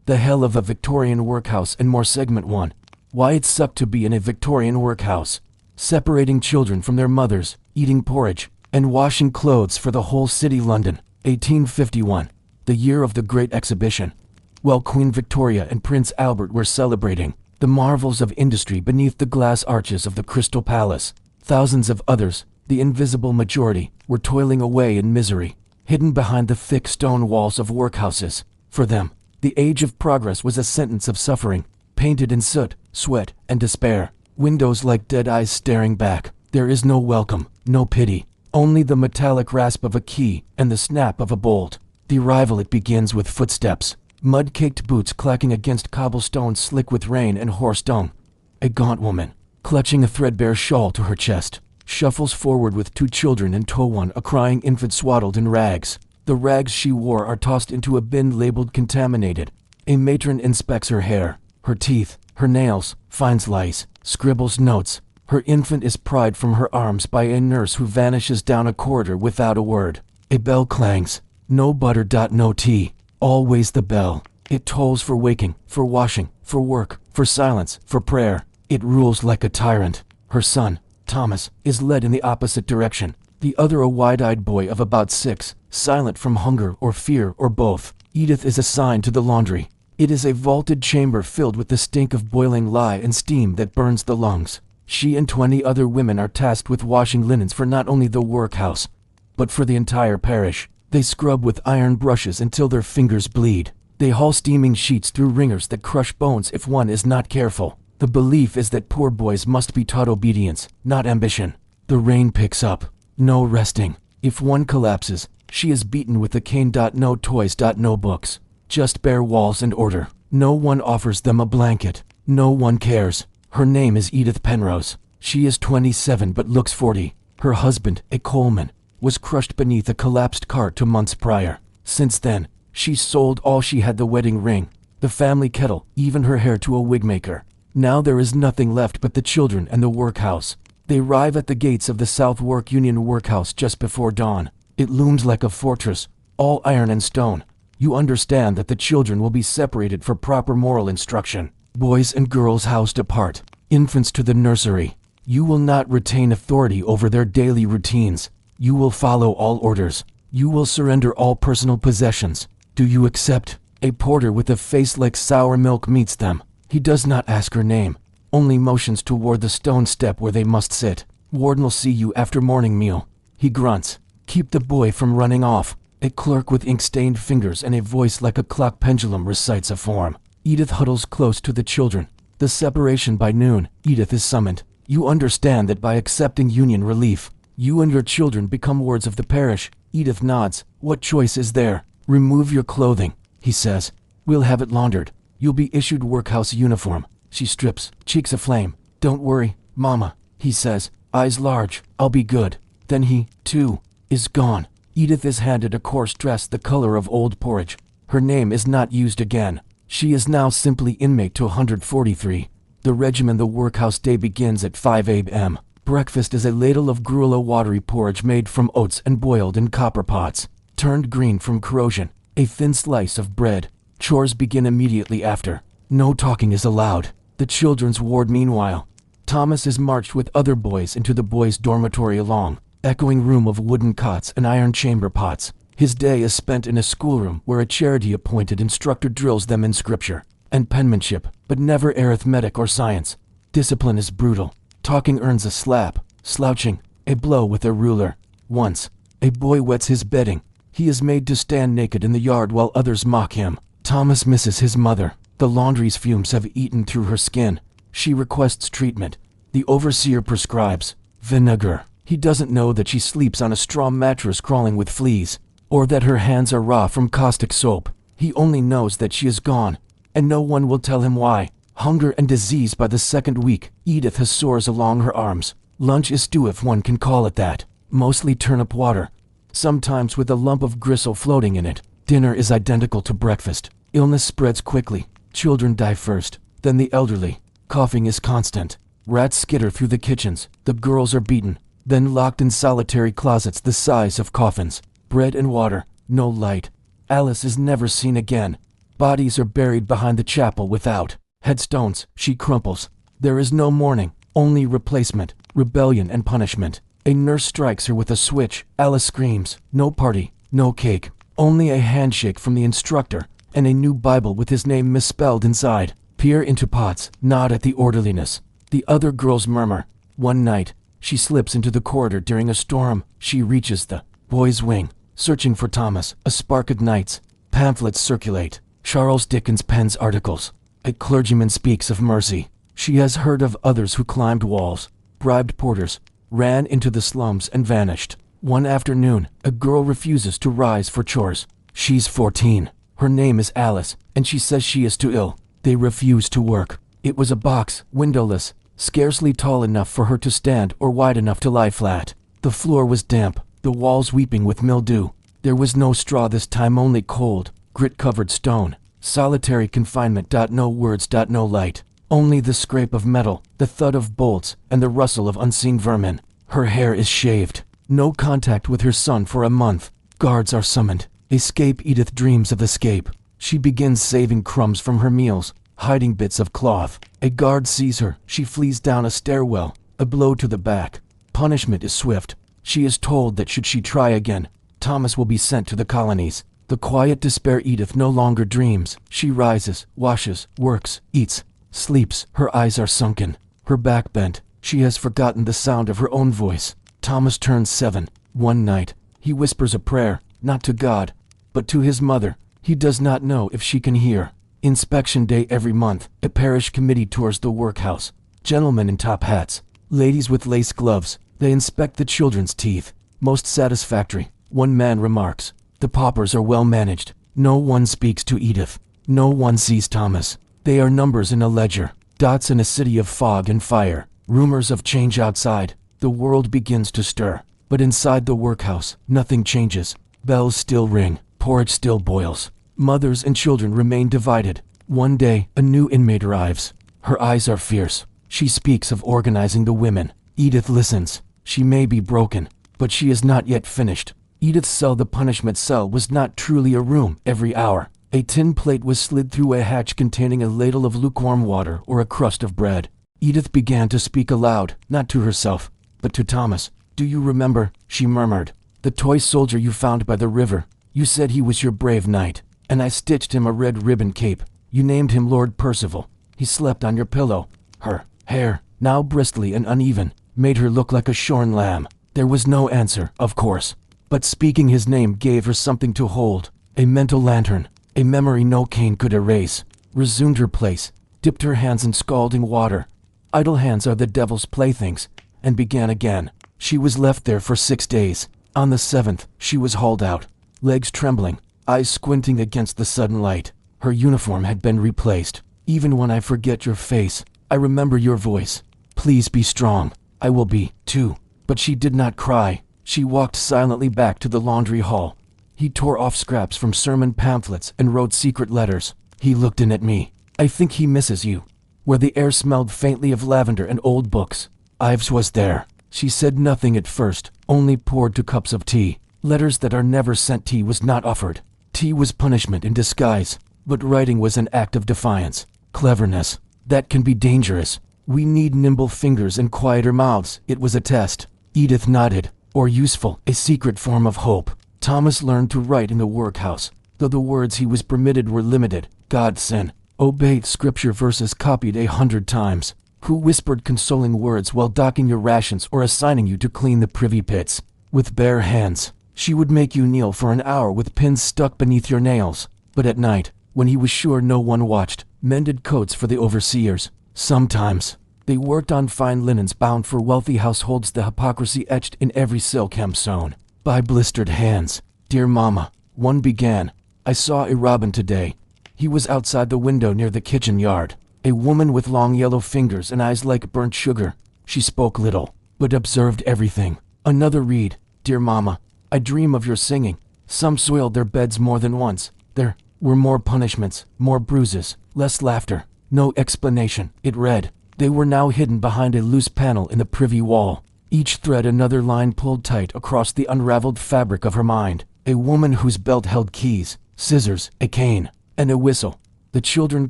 The Hell of a Victorian Workhouse and More. Segment 1. Why it sucked to be in a Victorian workhouse. Separating children from their mothers, eating porridge, and washing clothes for the whole city. London, 1851. The year of the Great Exhibition. While Queen Victoria and Prince Albert were celebrating the marvels of industry beneath the glass arches of the Crystal Palace, thousands of others, the invisible majority, were toiling away in misery, hidden behind the thick stone walls of workhouses. For them, the age of progress was a sentence of suffering, painted in soot, sweat, and despair. Windows like dead eyes staring back. There is no welcome, no pity, only the metallic rasp of a key and the snap of a bolt. The arrival it begins with footsteps, mud-caked boots clacking against cobblestones slick with rain and horse dung. A gaunt woman, clutching a threadbare shawl to her chest, shuffles forward with two children in tow, one a crying infant swaddled in rags. The rags she wore are tossed into a bin labeled contaminated. A matron inspects her hair, her teeth, her nails, finds lice, scribbles notes. Her infant is pried from her arms by a nurse who vanishes down a corridor without a word. A bell clangs. No butter. No tea. Always the bell. It tolls for waking, for washing, for work, for silence, for prayer. It rules like a tyrant. Her son, Thomas, is led in the opposite direction. The other a wide-eyed boy of about 6, silent from hunger or fear or both. Edith is assigned to the laundry. It is a vaulted chamber filled with the stink of boiling lye and steam that burns the lungs. She and 20 other women are tasked with washing linens for not only the workhouse, but for the entire parish. They scrub with iron brushes until their fingers bleed. They haul steaming sheets through wringers that crush bones if one is not careful. The belief is that poor boys must be taught obedience, not ambition. The rain picks up. No resting. If one collapses, she is beaten with a cane. No toys. No books. Just bare walls and order. No one offers them a blanket. No one cares. Her name is Edith Penrose. She is 27 but looks 40. Her husband, a coalman, was crushed beneath a collapsed cart 2 months prior. Since then, she sold all she had: the wedding ring, the family kettle, even her hair to a wig maker. Now there is nothing left but the children and the workhouse. They arrive at the gates of the Southwark Union Workhouse just before dawn. It looms like a fortress, all iron and stone. You understand that the children will be separated for proper moral instruction. Boys and girls housed apart, infants to the nursery. You will not retain authority over their daily routines. You will follow all orders. You will surrender all personal possessions. Do you accept? A porter with a face like sour milk meets them. He does not ask her name, only motions toward the stone step where they must sit. Warden will see you after morning meal. He grunts. Keep the boy from running off. A clerk with ink-stained fingers and a voice like a clock pendulum recites a form. Edith huddles close to the children. The separation by noon. Edith is summoned. You understand that by accepting union relief, you and your children become wards of the parish. Edith nods. What choice is there? Remove your clothing, he says. We'll have it laundered. You'll be issued workhouse uniform. She strips, cheeks aflame. Don't worry, Mama, he says, eyes large. I'll be good. Then he, too, is gone. Edith is handed a coarse dress the color of old porridge. Her name is not used again. She is now simply inmate to 143. The regimen. The workhouse day begins at 5 a.m. Breakfast is a ladle of gruel, a watery porridge made from oats and boiled in copper pots, turned green from corrosion. A thin slice of bread. Chores begin immediately after. No talking is allowed. The children's ward. Meanwhile, Thomas is marched with other boys into the boys' dormitory, a long, echoing room of wooden cots and iron chamber pots. His day is spent in a schoolroom where a charity-appointed instructor drills them in scripture and penmanship, but never arithmetic or science. Discipline is brutal. Talking earns a slap, slouching, a blow with a ruler. Once, a boy wets his bedding. He is made to stand naked in the yard while others mock him. Thomas misses his mother. The laundry's fumes have eaten through her skin. She requests treatment. The overseer prescribes vinegar. He doesn't know that she sleeps on a straw mattress crawling with fleas, or that her hands are raw from caustic soap. He only knows that she is gone, and no one will tell him why. Hunger and disease by the second week. Edith has sores along her arms. Lunch is stew, if one can call it that. Mostly turnip water, sometimes with a lump of gristle floating in it. Dinner is identical to breakfast. Illness spreads quickly. Children die first, then the elderly. Coughing is constant. Rats skitter through the kitchens. The girls are beaten, then locked in solitary closets the size of coffins. Bread and water, no light. Alice is never seen again. Bodies are buried behind the chapel without headstones. She crumples. There is no mourning, only replacement, rebellion and punishment. A nurse strikes her with a switch. Alice screams. No party, no cake, only a handshake from the instructor and a new Bible with his name misspelled inside. Peer into pots, nod at the orderliness. The other girls murmur. One night, she slips into the corridor during a storm. She reaches the boys' wing, searching for Thomas. A spark ignites. Pamphlets circulate. Charles Dickens pens articles. A clergyman speaks of mercy. She has heard of others who climbed walls, bribed porters, ran into the slums and vanished. One afternoon, a girl refuses to rise for chores. She's 14. Her name is Alice, and she says she is too ill. They refuse to work. It was a box, windowless, scarcely tall enough for her to stand or wide enough to lie flat. The floor was damp, the walls weeping with mildew. There was no straw this time, only cold, grit-covered stone. Solitary confinement. No words. No light. Only the scrape of metal, the thud of bolts, and the rustle of unseen vermin. Her hair is shaved. No contact with her son for a month. Guards are summoned. Escape. Edith dreams of escape. She begins saving crumbs from her meals, hiding bits of cloth. A guard sees her. She flees down a stairwell. A blow to the back. Punishment is swift. She is told that should she try again, Thomas will be sent to the colonies. The quiet despair. Edith no longer dreams. She rises, washes, works, eats, sleeps. Her eyes are sunken, her back bent. She has forgotten the sound of her own voice. Thomas turns 7. One night, he whispers a prayer, not to God, but to his mother. He does not know if she can hear. Inspection day every month. A parish committee tours the workhouse. Gentlemen in top hats, ladies with lace gloves. They inspect the children's teeth. Most satisfactory. One man remarks, the paupers are well managed. No one speaks to Edith. No one sees Thomas. They are numbers in a ledger, dots in a city of fog and fire. Rumors of change outside. The world begins to stir. But inside the workhouse, nothing changes. Bells still ring. Porridge still boils. Mothers and children remain divided. One day, a new inmate arrives. Her eyes are fierce. She speaks of organizing the women. Edith listens. She may be broken, but she is not yet finished. Edith's cell, the punishment cell, was not truly a room. Every hour, a tin plate was slid through a hatch containing a ladle of lukewarm water or a crust of bread. Edith began to speak aloud, not to herself, but to Thomas. Do you remember, she murmured, the toy soldier you found by the river? You said he was your brave knight, and I stitched him a red ribbon cape. You named him Lord Percival. He slept on your pillow. Her hair, now bristly and uneven, made her look like a shorn lamb. There was no answer, of course, but speaking his name gave her something to hold. A mental lantern, a memory no cane could erase. Resumed her place, dipped her hands in scalding water. Idle hands are the devil's playthings, and began again. She was left there for 6 days. On the 7th, she was hauled out, legs trembling, eyes squinting against the sudden light. Her uniform had been replaced. Even when I forget your face, I remember your voice. Please be strong. I will be, too. But she did not cry. She walked silently back to the laundry hall. He tore off scraps from sermon pamphlets and wrote secret letters. He looked in at me. I think he misses you. Where the air smelled faintly of lavender and old books. Ives was there. She said nothing at first, only poured 2 cups of tea. Letters that are never sent. Tea was not offered. Tea was punishment in disguise. But writing was an act of defiance. Cleverness. That can be dangerous. We need nimble fingers and quieter mouths. It was a test. Edith nodded. Or useful, a secret form of hope. Thomas learned to write in the workhouse, though the words he was permitted were limited. God, sin, obeyed scripture verses copied 100 times. Who whispered consoling words while docking your rations or assigning you to clean the privy pits? With bare hands, she would make you kneel for an hour with pins stuck beneath your nails. But at night, when he was sure no one watched, mended coats for the overseers. Sometimes, they worked on fine linens bound for wealthy households, the hypocrisy etched in every silk hem sewn by blistered hands. Dear Mama, one began, I saw a robin today. He was outside the window near the kitchen yard. A woman with long yellow fingers and eyes like burnt sugar. She spoke little, but observed everything. Another read, Dear Mama, I dream of your singing. Some soiled their beds more than once. There were more punishments, more bruises, less laughter, no explanation. It read. They were now hidden behind a loose panel in the privy wall. Each thread another line pulled tight across the unraveled fabric of her mind. A woman whose belt held keys, scissors, a cane. and a whistle. The children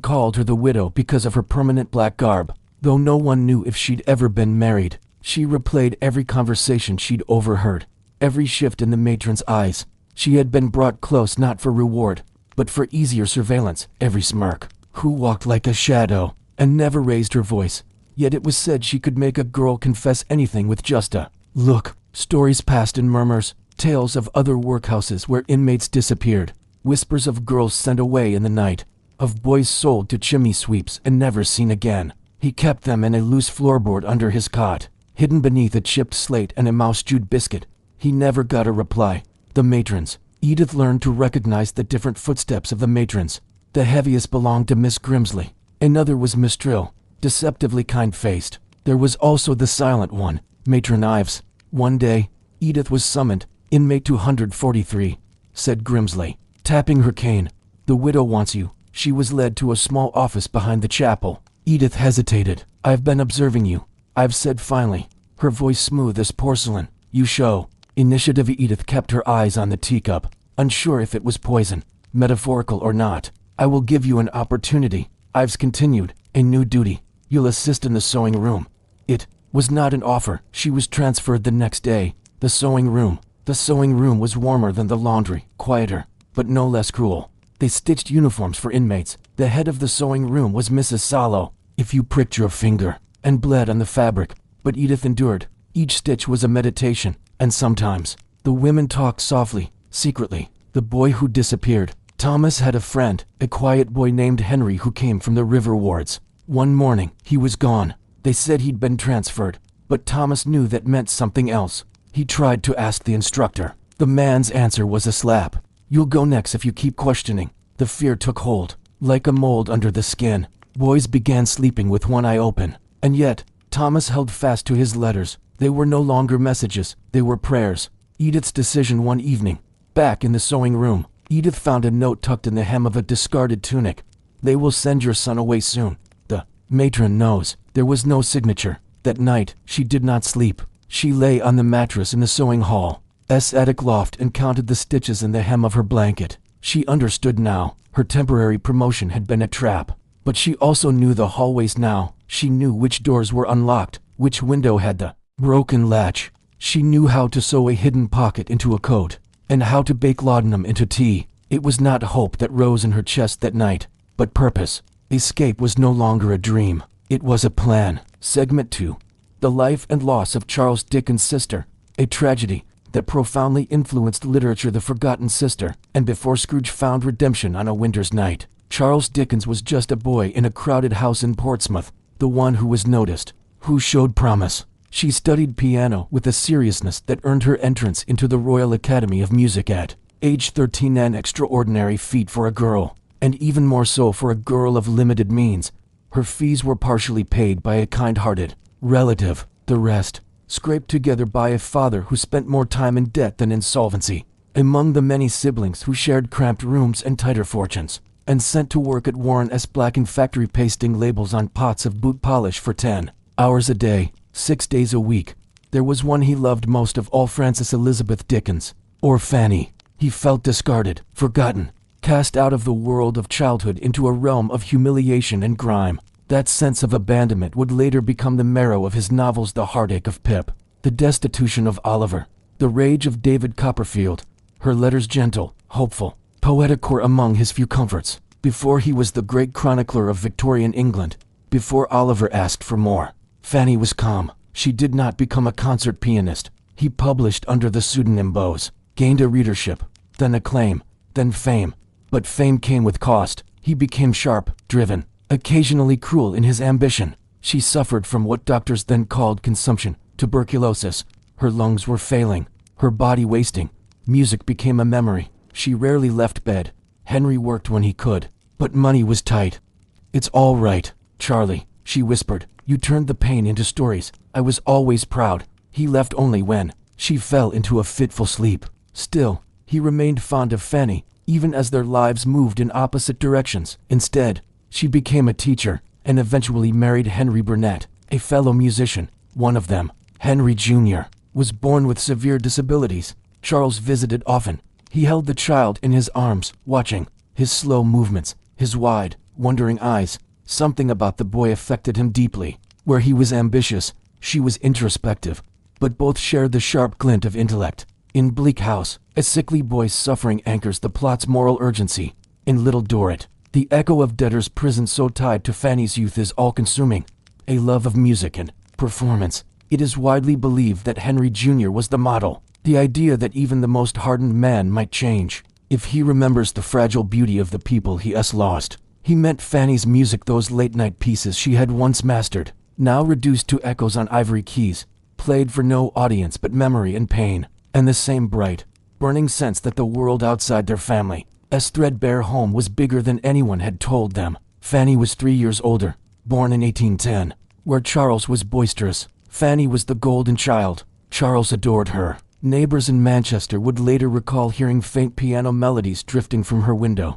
called her the widow because of her permanent black garb, though no one knew if she'd ever been married. She replayed every conversation she'd overheard, every shift in the matron's eyes. She had been brought close not for reward, but for easier surveillance. Every smirk, who walked like a shadow, and never raised her voice. Yet it was said she could make a girl confess anything with just a look. Stories passed in murmurs, tales of other workhouses where inmates disappeared, whispers of girls sent away in the night, of boys sold to chimney sweeps and never seen again. He kept them in a loose floorboard under his cot, hidden beneath a chipped slate and a mouse-chewed biscuit. He never got a reply. The matrons. Edith learned to recognize the different footsteps of the matrons. The heaviest belonged to Miss Grimsley. Another was Miss Trill, deceptively kind-faced. There was also the silent one, Matron Ives. One day, Edith was summoned. Inmate 243, said Grimsley, tapping her cane. The widow wants you. She was led to a small office behind the chapel. Edith hesitated. I've been observing you, Ives said finally, her voice smooth as porcelain. You show initiative. Edith kept her eyes on the teacup, unsure if it was poison, metaphorical or not. I will give you an opportunity, Ives continued, a new duty. You'll assist in the sewing room. It was not an offer. She was transferred the next day. The sewing room. The sewing room was warmer than the laundry, quieter, but no less cruel. They stitched uniforms for inmates. The head of the sewing room was Mrs. Sallow. If you pricked your finger and bled on the fabric, but Edith endured. Each stitch was a meditation, and sometimes the women talked softly, secretly. The boy who disappeared. Thomas had a friend, a quiet boy named Henry who came from the river wards. One morning, he was gone. They said he'd been transferred, but Thomas knew that meant something else. He tried to ask the instructor. The man's answer was a slap. You'll go next if you keep questioning. The fear took hold, like a mold under the skin. Boys began sleeping with one eye open. And yet, Thomas held fast to his letters. They were no longer messages, they were prayers. Edith's decision one evening. Back in the sewing room, Edith found a note tucked in the hem of a discarded tunic. They will send your son away soon. The matron knows. There was no signature. That night, she did not sleep. She lay on the mattress in the sewing hall's attic loft and counted the stitches in the hem of her blanket. She understood now. Her temporary promotion had been a trap. But she also knew the hallways now. She knew which doors were unlocked, which window had the broken latch. She knew how to sew a hidden pocket into a coat, and how to bake laudanum into tea. It was not hope that rose in her chest that night, but purpose. Escape was no longer a dream. It was a plan. Segment 2. The life and loss of Charles Dickens' sister, a tragedy that profoundly influenced literature. The forgotten sister, and before Scrooge found redemption on a winter's night. Charles Dickens was just a boy in a crowded house in Portsmouth, the one who was noticed, who showed promise. She studied piano with a seriousness that earned her entrance into the Royal Academy of Music at age 13, an extraordinary feat for a girl, and even more so for a girl of limited means. Her fees were partially paid by a kind-hearted relative, the rest scraped together by a father who spent more time in debt than insolvency. Among the many siblings who shared cramped rooms and tighter fortunes, and sent to work at Warren S. Blacking factory pasting labels on pots of boot polish for 10 hours a day, 6 days a week, there was one he loved most of all, Frances Elizabeth Dickens, or Fanny. He felt discarded, forgotten, cast out of the world of childhood into a realm of humiliation and grime. That sense of abandonment would later become the marrow of his novels, The Heartache of Pip, The Destitution of Oliver, The Rage of David Copperfield. Her letters, gentle, hopeful, poetic, were among his few comforts. Before he was the great chronicler of Victorian England, before Oliver asked for more, Fanny was calm. She did not become a concert pianist. He published under the pseudonym Bose, gained a readership, then acclaim, then fame. But fame came with cost. He became sharp, driven, occasionally cruel in his ambition. She suffered from what doctors then called consumption, tuberculosis. Her lungs were failing, her body wasting. Music became a memory. She rarely left bed. Henry worked when he could, but money was tight. It's all right, Charlie, she whispered. You turned the pain into stories. I was always proud. He left only when she fell into a fitful sleep. Still, he remained fond of Fanny, even as their lives moved in opposite directions. Instead, she became a teacher, and eventually married Henry Burnett, a fellow musician. One of them, Henry Jr., was born with severe disabilities. Charles visited often. He held the child in his arms, watching, His slow movements, his wide, wondering eyes, something about the boy affected him deeply. Where he was ambitious, she was introspective, but both shared the sharp glint of intellect. In Bleak House, a sickly boy's suffering anchors the plot's moral urgency. In Little Dorrit, the echo of Debtor's prison so tied to Fanny's youth is all-consuming. A love of music and performance. It is widely believed that Henry Jr. was the model. The idea that even the most hardened man might change if he remembers the fragile beauty of the people he has lost. He meant Fanny's music, those late-night pieces she had once mastered, now reduced to echoes on ivory keys, played for no audience but memory and pain, and the same bright, burning sense that the world outside their family's threadbare home was bigger than anyone had told them. Fanny was 3 years older, born in 1810, where Charles was boisterous. Fanny was the golden child. Charles adored her. Neighbors in Manchester would later recall hearing faint piano melodies drifting from her window.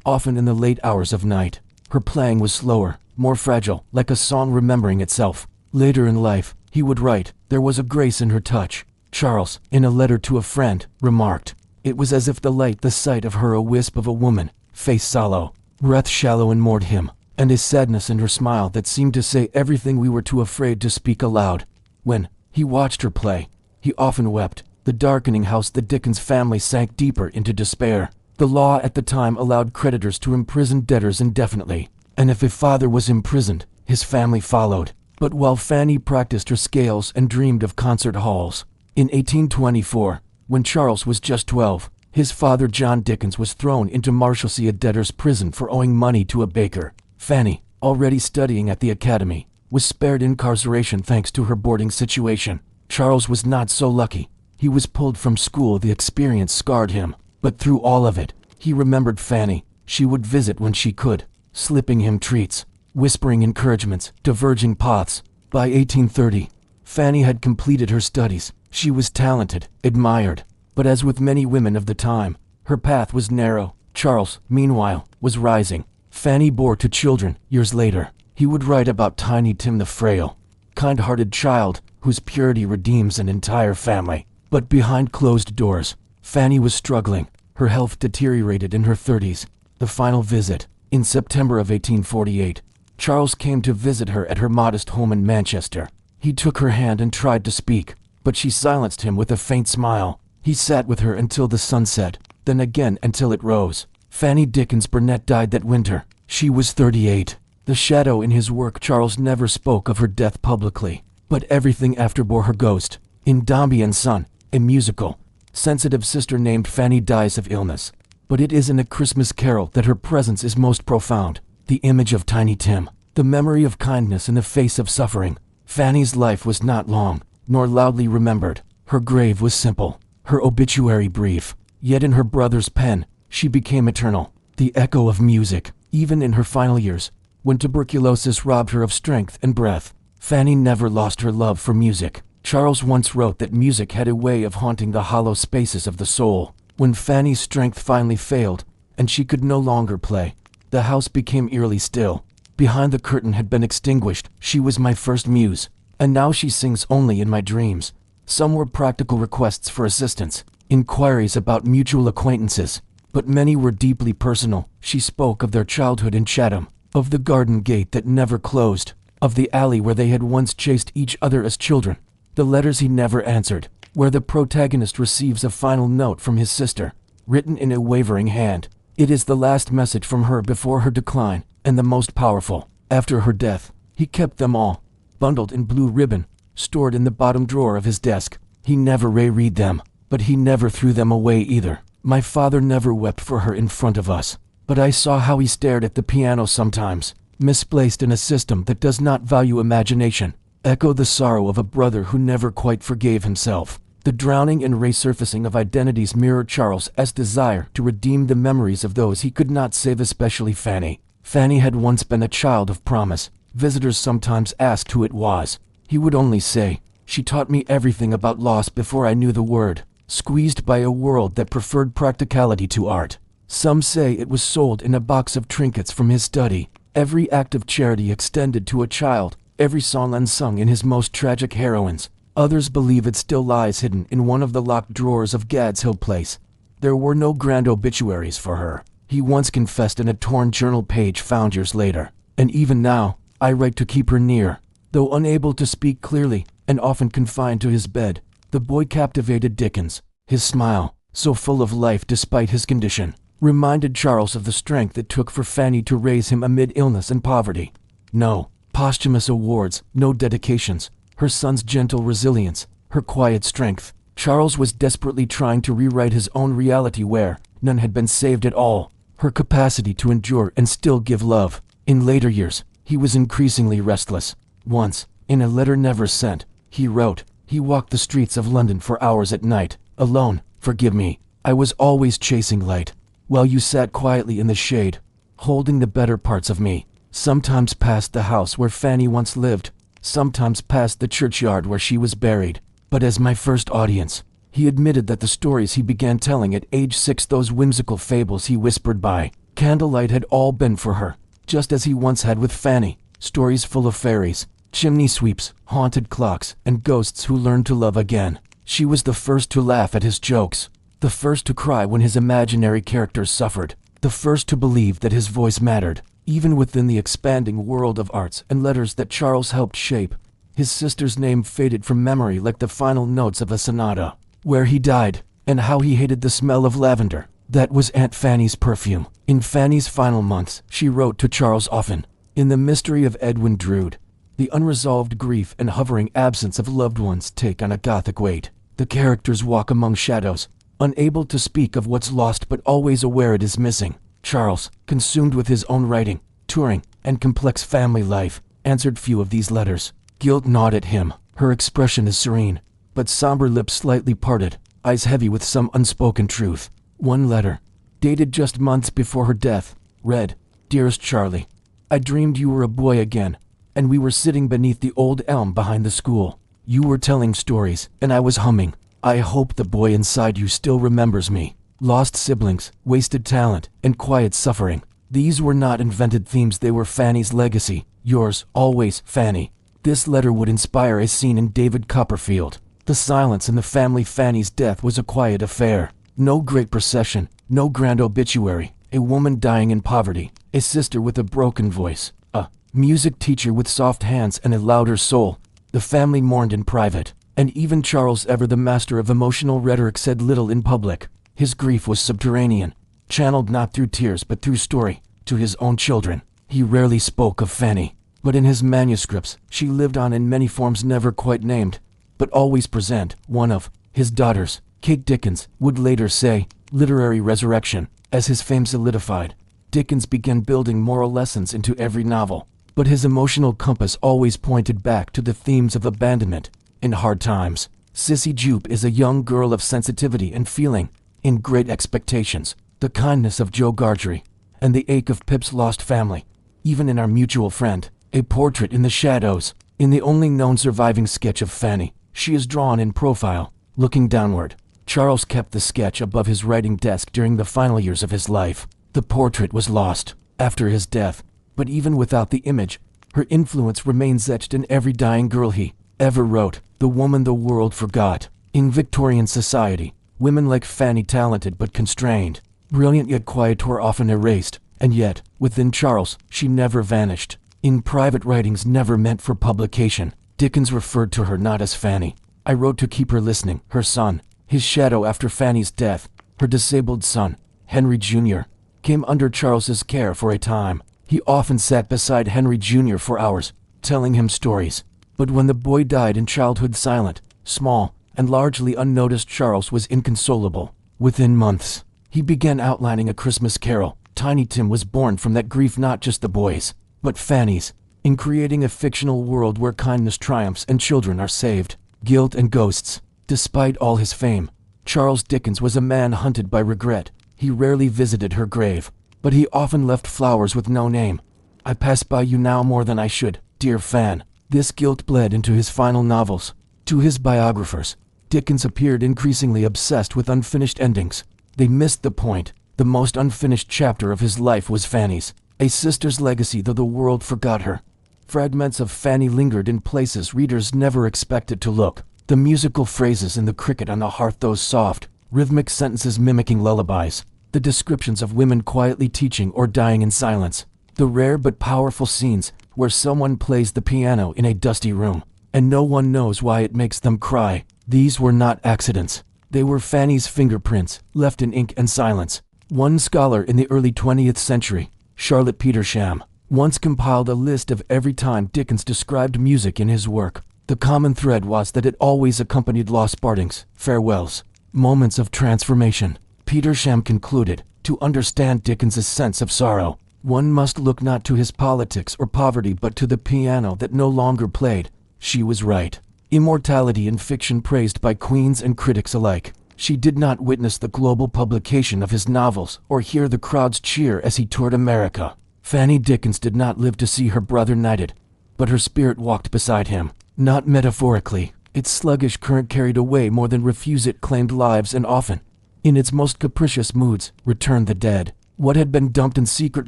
Often in the late hours of night, her playing was slower, more fragile, like a song remembering itself. Later in life, he would write, "There was a grace in her touch." Charles, in a letter to a friend, remarked, "It was as if the sight of her a wisp of a woman, face sallow, breath shallow enmoored him, and a sadness in her smile that seemed to say everything we were too afraid to speak aloud." When he watched her play, he often wept. The darkening house, the Dickens family sank deeper into despair. The law at the time allowed creditors to imprison debtors indefinitely, and if a father was imprisoned, his family followed. But while Fanny practiced her scales and dreamed of concert halls, in 1824, when Charles was just 12, his father John Dickens was thrown into Marshalsea, a debtor's prison, for owing money to a baker. Fanny, already studying at the academy, was spared incarceration thanks to her boarding situation. Charles was not so lucky. He was pulled from school. The experience scarred him, but through all of it, he remembered Fanny. She would visit when she could, slipping him treats, whispering encouragements, diverging paths. By 1830, Fanny had completed her studies. She was talented, admired, but as with many women of the time, her path was narrow. Charles, meanwhile, was rising. Fanny bore 2 children. Years later, he would write about Tiny Tim, the frail, kind-hearted child whose purity redeems an entire family. But behind closed doors, Fanny was struggling. Her health deteriorated in her 30s. The final visit, in September of 1848, Charles came to visit her at her modest home in Manchester. He took her hand and tried to speak, but she silenced him with a faint smile. He sat with her until the sun set, then again until it rose. Fanny Dickens Burnett died that winter. She was 38. The shadow in his work, Charles never spoke of her death publicly, but everything after bore her ghost. In Dombey and Son, a musical, sensitive sister named Fanny dies of illness, but it is in A Christmas Carol that her presence is most profound. The image of Tiny Tim, the memory of kindness in the face of suffering. Fanny's life was not long, nor loudly remembered. Her grave was simple, her obituary brief, yet in her brother's pen, she became eternal, the echo of music. Even in her final years, when tuberculosis robbed her of strength and breath, Fanny never lost her love for music. Charles once wrote that music had a way of haunting the hollow spaces of the soul. When Fanny's strength finally failed, and she could no longer play, the house became eerily still. Behind the curtain had been extinguished. She was my first muse, and now she sings only in my dreams. Some were practical requests for assistance, inquiries about mutual acquaintances, but many were deeply personal. She spoke of their childhood in Chatham, of the garden gate that never closed, of the alley where they had once chased each other as children, the letters he never answered, where the protagonist receives a final note from his sister, written in a wavering hand. It is the last message from her before her decline, and the most powerful. After her death, he kept them all, bundled in blue ribbon, stored in the bottom drawer of his desk. He never reread them, but he never threw them away either. My father never wept for her in front of us, but I saw how he stared at the piano sometimes, misplaced in a system that does not value imagination. Echo the sorrow of a brother who never quite forgave himself. The drowning and resurfacing of identities mirror Charles's desire to redeem the memories of those he could not save, especially Fanny. Fanny had once been a child of promise. Visitors sometimes asked who it was. He would only say, "She taught me everything about loss before I knew the word." Squeezed by a world that preferred practicality to art. Some say it was sold in a box of trinkets from his study. Every act of charity extended to a child, every song unsung in his most tragic heroines. Others believe it still lies hidden in one of the locked drawers of Gads Hill Place. There were no grand obituaries for her, he once confessed in a torn journal page found years later. And even now, I write to keep her near. Though unable to speak clearly, and often confined to his bed, the boy captivated Dickens. His smile, so full of life despite his condition, reminded Charles of the strength it took for Fanny to raise him amid illness and poverty. No posthumous awards, no dedications, her son's gentle resilience, her quiet strength. Charles was desperately trying to rewrite his own reality where none had been saved at all. Her capacity to endure and still give love. In later years, he was increasingly restless. Once, in a letter never sent, he wrote, "He walked the streets of London for hours at night, alone. Forgive me, I was always chasing light, while you sat quietly in the shade, holding the better parts of me. Sometimes past the house where Fanny once lived, sometimes past the churchyard where she was buried. But as my first audience," he admitted that the stories he began telling at age 6, those whimsical fables he whispered by candlelight, had all been for her, just as he once had with Fanny, stories full of fairies, chimney sweeps, haunted clocks, and ghosts who learned to love again. She was the first to laugh at his jokes, the first to cry when his imaginary characters suffered, the first to believe that his voice mattered, even within the expanding world of arts and letters that Charles helped shape. His sister's name faded from memory like the final notes of a sonata. Where he died, and how he hated the smell of lavender. That was Aunt Fanny's perfume. In Fanny's final months, she wrote to Charles often. In the mystery of Edwin Drood, the unresolved grief and hovering absence of loved ones take on a gothic weight. The characters walk among shadows, unable to speak of what's lost but always aware it is missing. Charles, consumed with his own writing, touring, and complex family life, answered few of these letters. Guilt gnawed at him. Her expression is serene, but somber lips slightly parted, eyes heavy with some unspoken truth. One letter, dated just months before her death, read, "Dearest Charlie, I dreamed you were a boy again, and we were sitting beneath the old elm behind the school. You were telling stories, and I was humming. I hope the boy inside you still remembers me. Lost siblings, wasted talent, and quiet suffering. These were not invented themes, they were Fanny's legacy. Yours, always, Fanny." This letter would inspire a scene in David Copperfield. The silence in the family. Fanny's death was a quiet affair. No great procession, no grand obituary. A woman dying in poverty, a sister with a broken voice, a music teacher with soft hands and a louder soul. The family mourned in private, and even Charles, ever the master of emotional rhetoric, said little in public. His grief was subterranean, channeled not through tears but through story, to his own children. He rarely spoke of Fanny, but in his manuscripts, she lived on in many forms never quite named, but always present. One of his daughters, Kate Dickens, would later say, "Literary resurrection." As his fame solidified, Dickens began building moral lessons into every novel, but his emotional compass always pointed back to the themes of abandonment. In Hard Times, Sissy Jupe is a young girl of sensitivity and feeling. In Great Expectations, the kindness of Joe Gargery, and the ache of Pip's lost family. Even in Our Mutual Friend, a portrait in the shadows. In the only known surviving sketch of Fanny, she is drawn in profile, looking downward. Charles kept the sketch above his writing desk during the final years of his life. The portrait was lost after his death, but even without the image, her influence remains etched in every dying girl he ever wrote. The woman the world forgot. In Victorian society, women like Fanny, talented but constrained, brilliant yet quiet, were often erased, and yet, within Charles, she never vanished. In private writings never meant for publication, Dickens referred to her not as Fanny. "I wrote to keep her listening," her son, his shadow after Fanny's death. Her disabled son, Henry Jr., came under Charles's care for a time. He often sat beside Henry Jr. for hours, telling him stories. But when the boy died in childhood, silent, small, and largely unnoticed, Charles was inconsolable. Within months, he began outlining A Christmas Carol. Tiny Tim was born from that grief, not just the boy's, but Fanny's, in creating a fictional world where kindness triumphs and children are saved. Guilt and ghosts. Despite all his fame, Charles Dickens was a man hunted by regret. He rarely visited her grave, but he often left flowers with no name. "I pass by you now more than I should, dear Fan." This guilt bled into his final novels. To his biographers, Dickens appeared increasingly obsessed with unfinished endings. They missed the point. The most unfinished chapter of his life was Fanny's, a sister's legacy, though the world forgot her. Fragments of Fanny lingered in places readers never expected to look. The musical phrases in The Cricket on the Hearth, those soft, rhythmic sentences mimicking lullabies. the descriptions of women quietly teaching or dying in silence, the rare but powerful scenes where someone plays the piano in a dusty room, and no one knows why it makes them cry. These were not accidents. They were Fanny's fingerprints, left in ink and silence. One scholar in the early 20th century, Charlotte Petersham, once compiled a list of every time Dickens described music in his work. The common thread was that it always accompanied lost partings, farewells, moments of transformation. Petersham concluded, to understand Dickens's sense of sorrow, one must look not to his politics or poverty but to the piano that no longer played. She was right. Immortality in fiction praised by queens and critics alike. She did not witness the global publication of his novels or hear the crowds cheer as he toured America. Fanny Dickens did not live to see her brother knighted, but her spirit walked beside him. Not metaphorically, its sluggish current carried away more than refuse-it claimed lives, and often, in its most capricious moods, returned the dead. What had been dumped in secret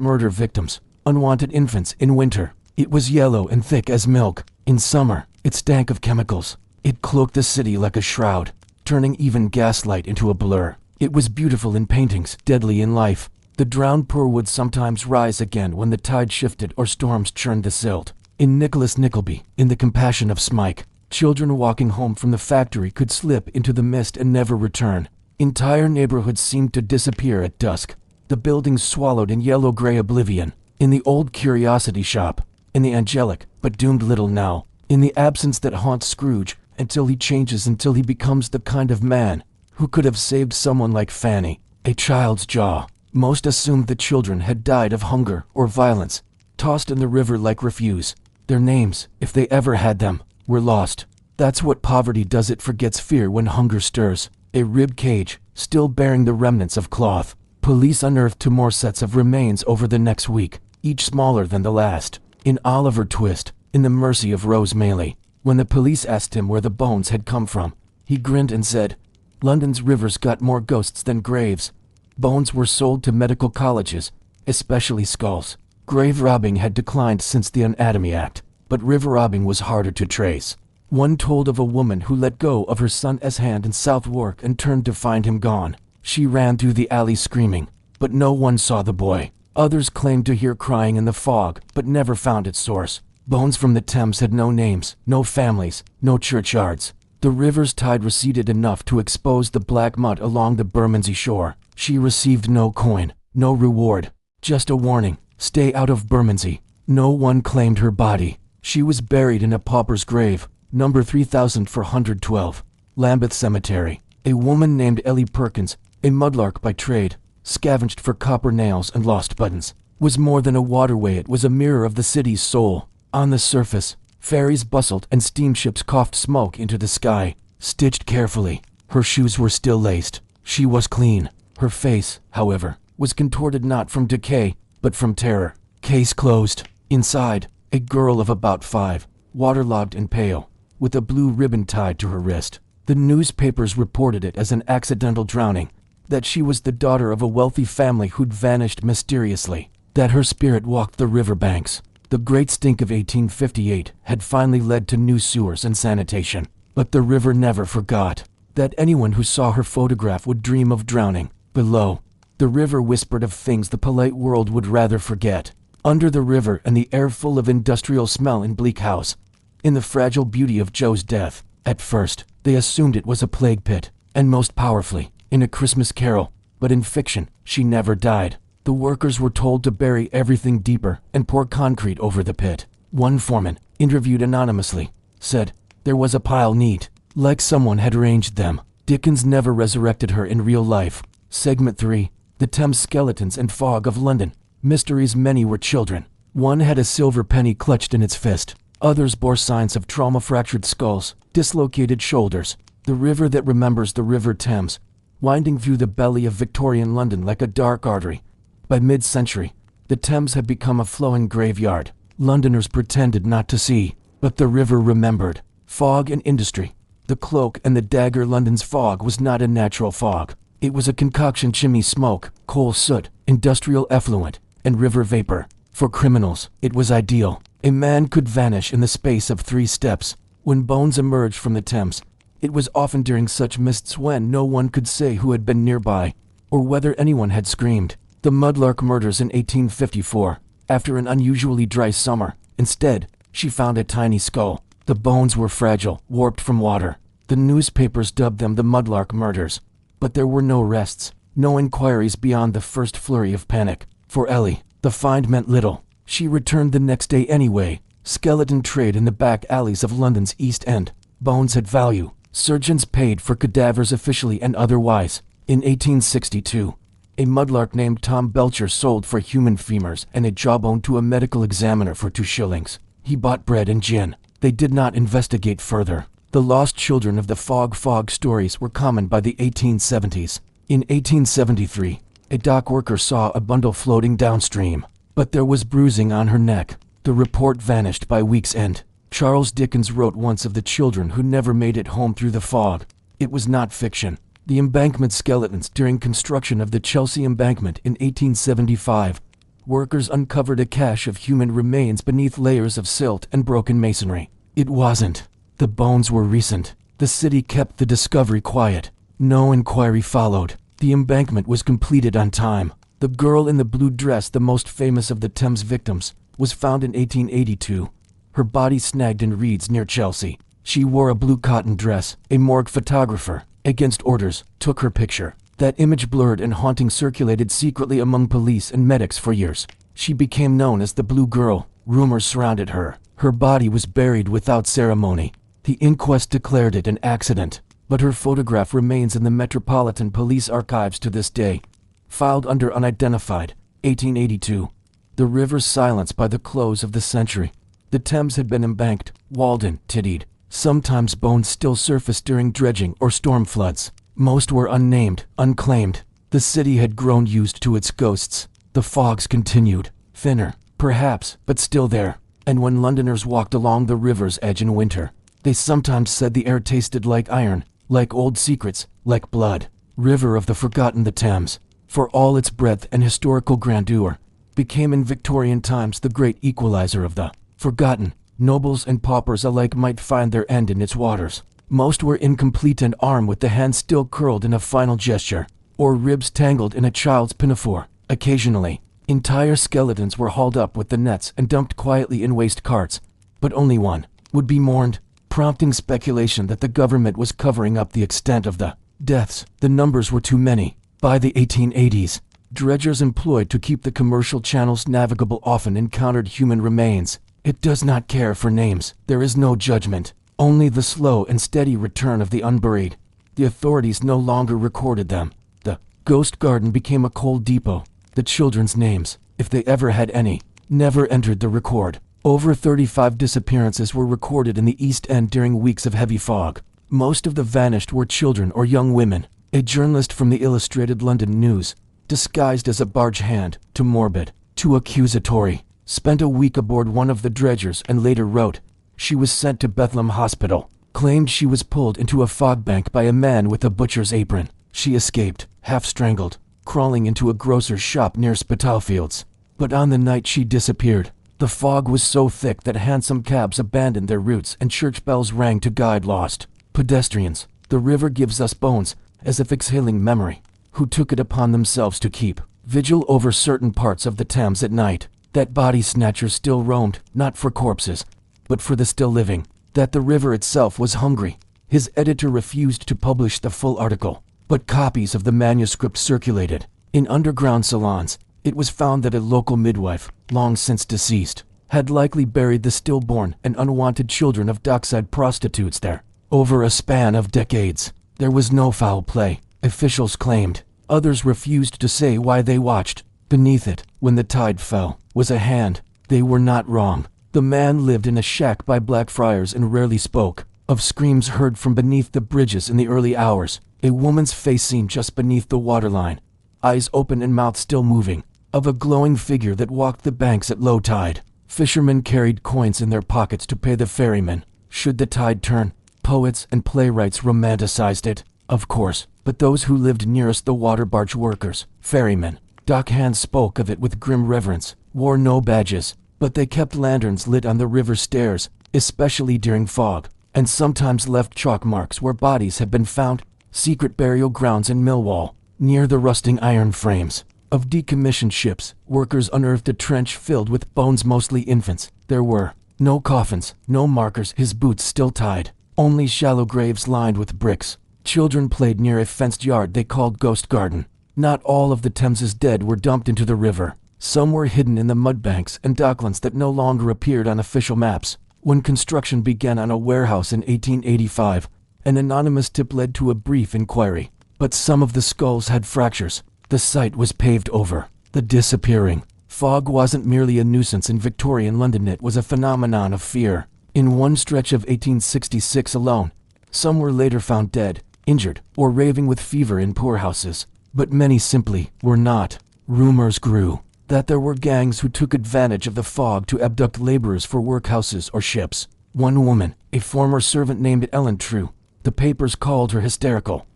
murder victims, unwanted infants in winter. It was yellow and thick as milk. In summer, it stank of chemicals. It cloaked the city like a shroud, turning even gaslight into a blur. It was beautiful in paintings, deadly in life. The drowned poor would sometimes rise again when the tide shifted or storms churned the silt. In Nicholas Nickleby, in The Compassion of Smike, children walking home from the factory could slip into the mist and never return. Entire neighborhoods seemed to disappear at dusk, the buildings swallowed in yellow-gray oblivion. In The Old Curiosity Shop, in the angelic but doomed Little Now, in the absence that haunts Scrooge until he changes, until he becomes the kind of man who could have saved someone like Fanny, a child's jaw. Most assumed the children had died of hunger or violence, tossed in the river like refuse. Their names, if they ever had them, were lost. That's what poverty does. It forgets fear when hunger stirs. A rib cage, still bearing the remnants of cloth. Police unearthed 2 more sets of remains over the next week, each smaller than the last. In Oliver Twist, in The Mercy of Rose Maylie, when the police asked him where the bones had come from, he grinned and said, "London's rivers got more ghosts than graves." Bones were sold to medical colleges, especially skulls. Grave robbing had declined since the Anatomy Act, but river robbing was harder to trace. One told of a woman who let go of her son's hand in Southwark and turned to find him gone. She ran through the alley screaming, but no one saw the boy. Others claimed to hear crying in the fog, but never found its source. Bones from the Thames had no names, no families, no churchyards. The river's tide receded enough to expose the black mud along the Bermondsey shore. She received no coin, no reward, just a warning. Stay out of Bermondsey. No one claimed her body. She was buried in a pauper's grave, number 3412, Lambeth Cemetery. A woman named Ellie Perkins, a mudlark by trade, scavenged for copper nails and lost buttons. Was more than a waterway, it was a mirror of the city's soul. On the surface, ferries bustled and steamships coughed smoke into the sky. Stitched carefully, her shoes were still laced. She was clean. Her face, however, was contorted not from decay, but from terror. Case closed. Inside, a girl of about 5, waterlogged and pale, with a blue ribbon tied to her wrist. The newspapers reported it as an accidental drowning, that she was the daughter of a wealthy family who'd vanished mysteriously, that her spirit walked the riverbanks. The Great Stink of 1858 had finally led to new sewers and sanitation, but the river never forgot. That anyone who saw her photograph would dream of drowning. Below, the river whispered of things the polite world would rather forget. Under the river and the air full of industrial smell in Bleak House, in the fragile beauty of Joe's death. At first, they assumed it was a plague pit, and most powerfully, in A Christmas Carol, but in fiction, she never died. The workers were told to bury everything deeper and pour concrete over the pit. One foreman, interviewed anonymously, said, "There was a pile neat, like someone had arranged them." Dickens never resurrected her in real life. Segment 3. The Thames Skeletons and Fog of London. Mysteries. Many were children. One had a silver penny clutched in its fist. Others bore signs of trauma-fractured skulls, dislocated shoulders. The river that remembers, the River Thames, winding through the belly of Victorian London like a dark artery. By mid-century, the Thames had become a flowing graveyard. Londoners pretended not to see, but the river remembered. Fog and industry. The cloak and the dagger. London's fog was not a natural fog. It was a concoction: chimney smoke, coal soot, industrial effluent, and river vapor. For criminals, it was ideal. A man could vanish in the space of 3 steps. When bones emerged from the Thames, it was often during such mists when no one could say who had been nearby. or whether anyone had screamed. The Mudlark murders in 1854, after an unusually dry summer. Instead, she found a tiny skull. The bones were fragile, warped from water. The newspapers dubbed them the Mudlark murders. But there were no arrests, no inquiries beyond the first flurry of panic. For Ellie, the find meant little. She returned the next day anyway. Skeleton trade in the back alleys of London's East End. Bones had value. Surgeons paid for cadavers officially and otherwise. In 1862, a mudlark named Tom Belcher sold for human femurs and a jawbone to a medical examiner for 2 shillings. He bought bread and gin. They did not investigate further. The lost children of the fog stories were common by the 1870s. In 1873, a dock worker saw a bundle floating downstream, but there was bruising on her neck. The report vanished by week's end. Charles Dickens wrote once of the children who never made it home through the fog. It was not fiction. The embankment skeletons during construction of the Chelsea embankment in 1875. Workers uncovered a cache of human remains beneath layers of silt and broken masonry. It wasn't. The bones were recent. The city kept the discovery quiet. No inquiry followed. The embankment was completed on time. The girl in the blue dress, the most famous of the Thames victims, was found in 1882. Her body snagged in reeds near Chelsea. She wore a blue cotton dress. A morgue photographer, against orders, took her picture. That image, blurred and haunting, circulated secretly among police and medics for years. She became known as the Blue Girl. Rumors surrounded her. Her body was buried without ceremony. The inquest declared it an accident, but her photograph remains in the Metropolitan Police Archives to this day. Filed under unidentified, 1882. The river's silence by the close of the century. The Thames had been embanked, walled in, tiddied. Sometimes bones still surfaced during dredging or storm floods. Most were unnamed, unclaimed. The city had grown used to its ghosts. The fogs continued, thinner, perhaps, but still there. And when Londoners walked along the river's edge in winter, they sometimes said the air tasted like iron, like old secrets, like blood. River of the forgotten, the Thames, for all its breadth and historical grandeur, became in Victorian times the great equalizer of the forgotten. Nobles and paupers alike might find their end in its waters. Most were incomplete and armed with the hand still curled in a final gesture, or ribs tangled in a child's pinafore. Occasionally, entire skeletons were hauled up with the nets and dumped quietly in waste carts, but only one would be mourned, prompting speculation that the government was covering up the extent of the deaths. The numbers were too many. By the 1880s, dredgers employed to keep the commercial channels navigable often encountered human remains. It does not care for names. There is no judgment, only the slow and steady return of the unburied. The authorities no longer recorded them. The ghost garden became a coal depot. The children's names, if they ever had any, never entered the record. Over 35 disappearances were recorded in the East End during weeks of heavy fog. Most of the vanished were children or young women. A journalist from the Illustrated London News, disguised as a barge hand, too morbid, too accusatory, spent a week aboard one of the dredgers and later wrote, she was sent to Bethlehem Hospital, claimed she was pulled into a fog bank by a man with a butcher's apron. She escaped, half strangled, crawling into a grocer's shop near Spitalfields. But on the night she disappeared, the fog was so thick that hansom cabs abandoned their routes and church bells rang to guide lost pedestrians. The river gives us bones, as if exhaling memory, who took it upon themselves to keep vigil over certain parts of the Thames at night. That body snatchers still roamed, not for corpses, but for the still living. That the river itself was hungry. His editor refused to publish the full article, but copies of the manuscript circulated. In underground salons, it was found that a local midwife, long since deceased, had likely buried the stillborn and unwanted children of dockside prostitutes there. Over a span of decades, there was no foul play, officials claimed. Others refused to say why they watched. Beneath it, when the tide fell, was a hand. They were not wrong. The man lived in a shack by Blackfriars and rarely spoke. Of screams heard from beneath the bridges in the early hours. A woman's face seen just beneath the waterline, eyes open and mouth still moving. Of a glowing figure that walked the banks at low tide. Fishermen carried coins in their pockets to pay the ferryman, should the tide turn. Poets and playwrights romanticized it, of course, but those who lived nearest the water barge workers, ferrymen, dockhands spoke of it with grim reverence, wore no badges, but they kept lanterns lit on the river stairs, especially during fog, and sometimes left chalk marks where bodies had been found. Secret burial grounds in Millwall, Near the rusting iron frames of decommissioned ships, workers unearthed a trench filled with bones, mostly infants. There were no coffins, no markers, his boots still tied, only shallow graves lined with bricks. Children played near a fenced yard they called Ghost Garden. Not all of the Thames's dead were dumped into the river. Some were hidden in the mudbanks and docklands that no longer appeared on official maps. When construction began on a warehouse in 1885, an anonymous tip led to a brief inquiry. But some of the skulls had fractures. The site was paved over. The disappearing fog wasn't merely a nuisance in Victorian London, it was a phenomenon of fear. In one stretch of 1866 alone, some were later found dead, injured, or raving with fever in poorhouses. But many simply were not. Rumors grew that there were gangs who took advantage of the fog to abduct laborers for workhouses or ships. One woman, a former servant named Ellen True, the papers called her hysterical.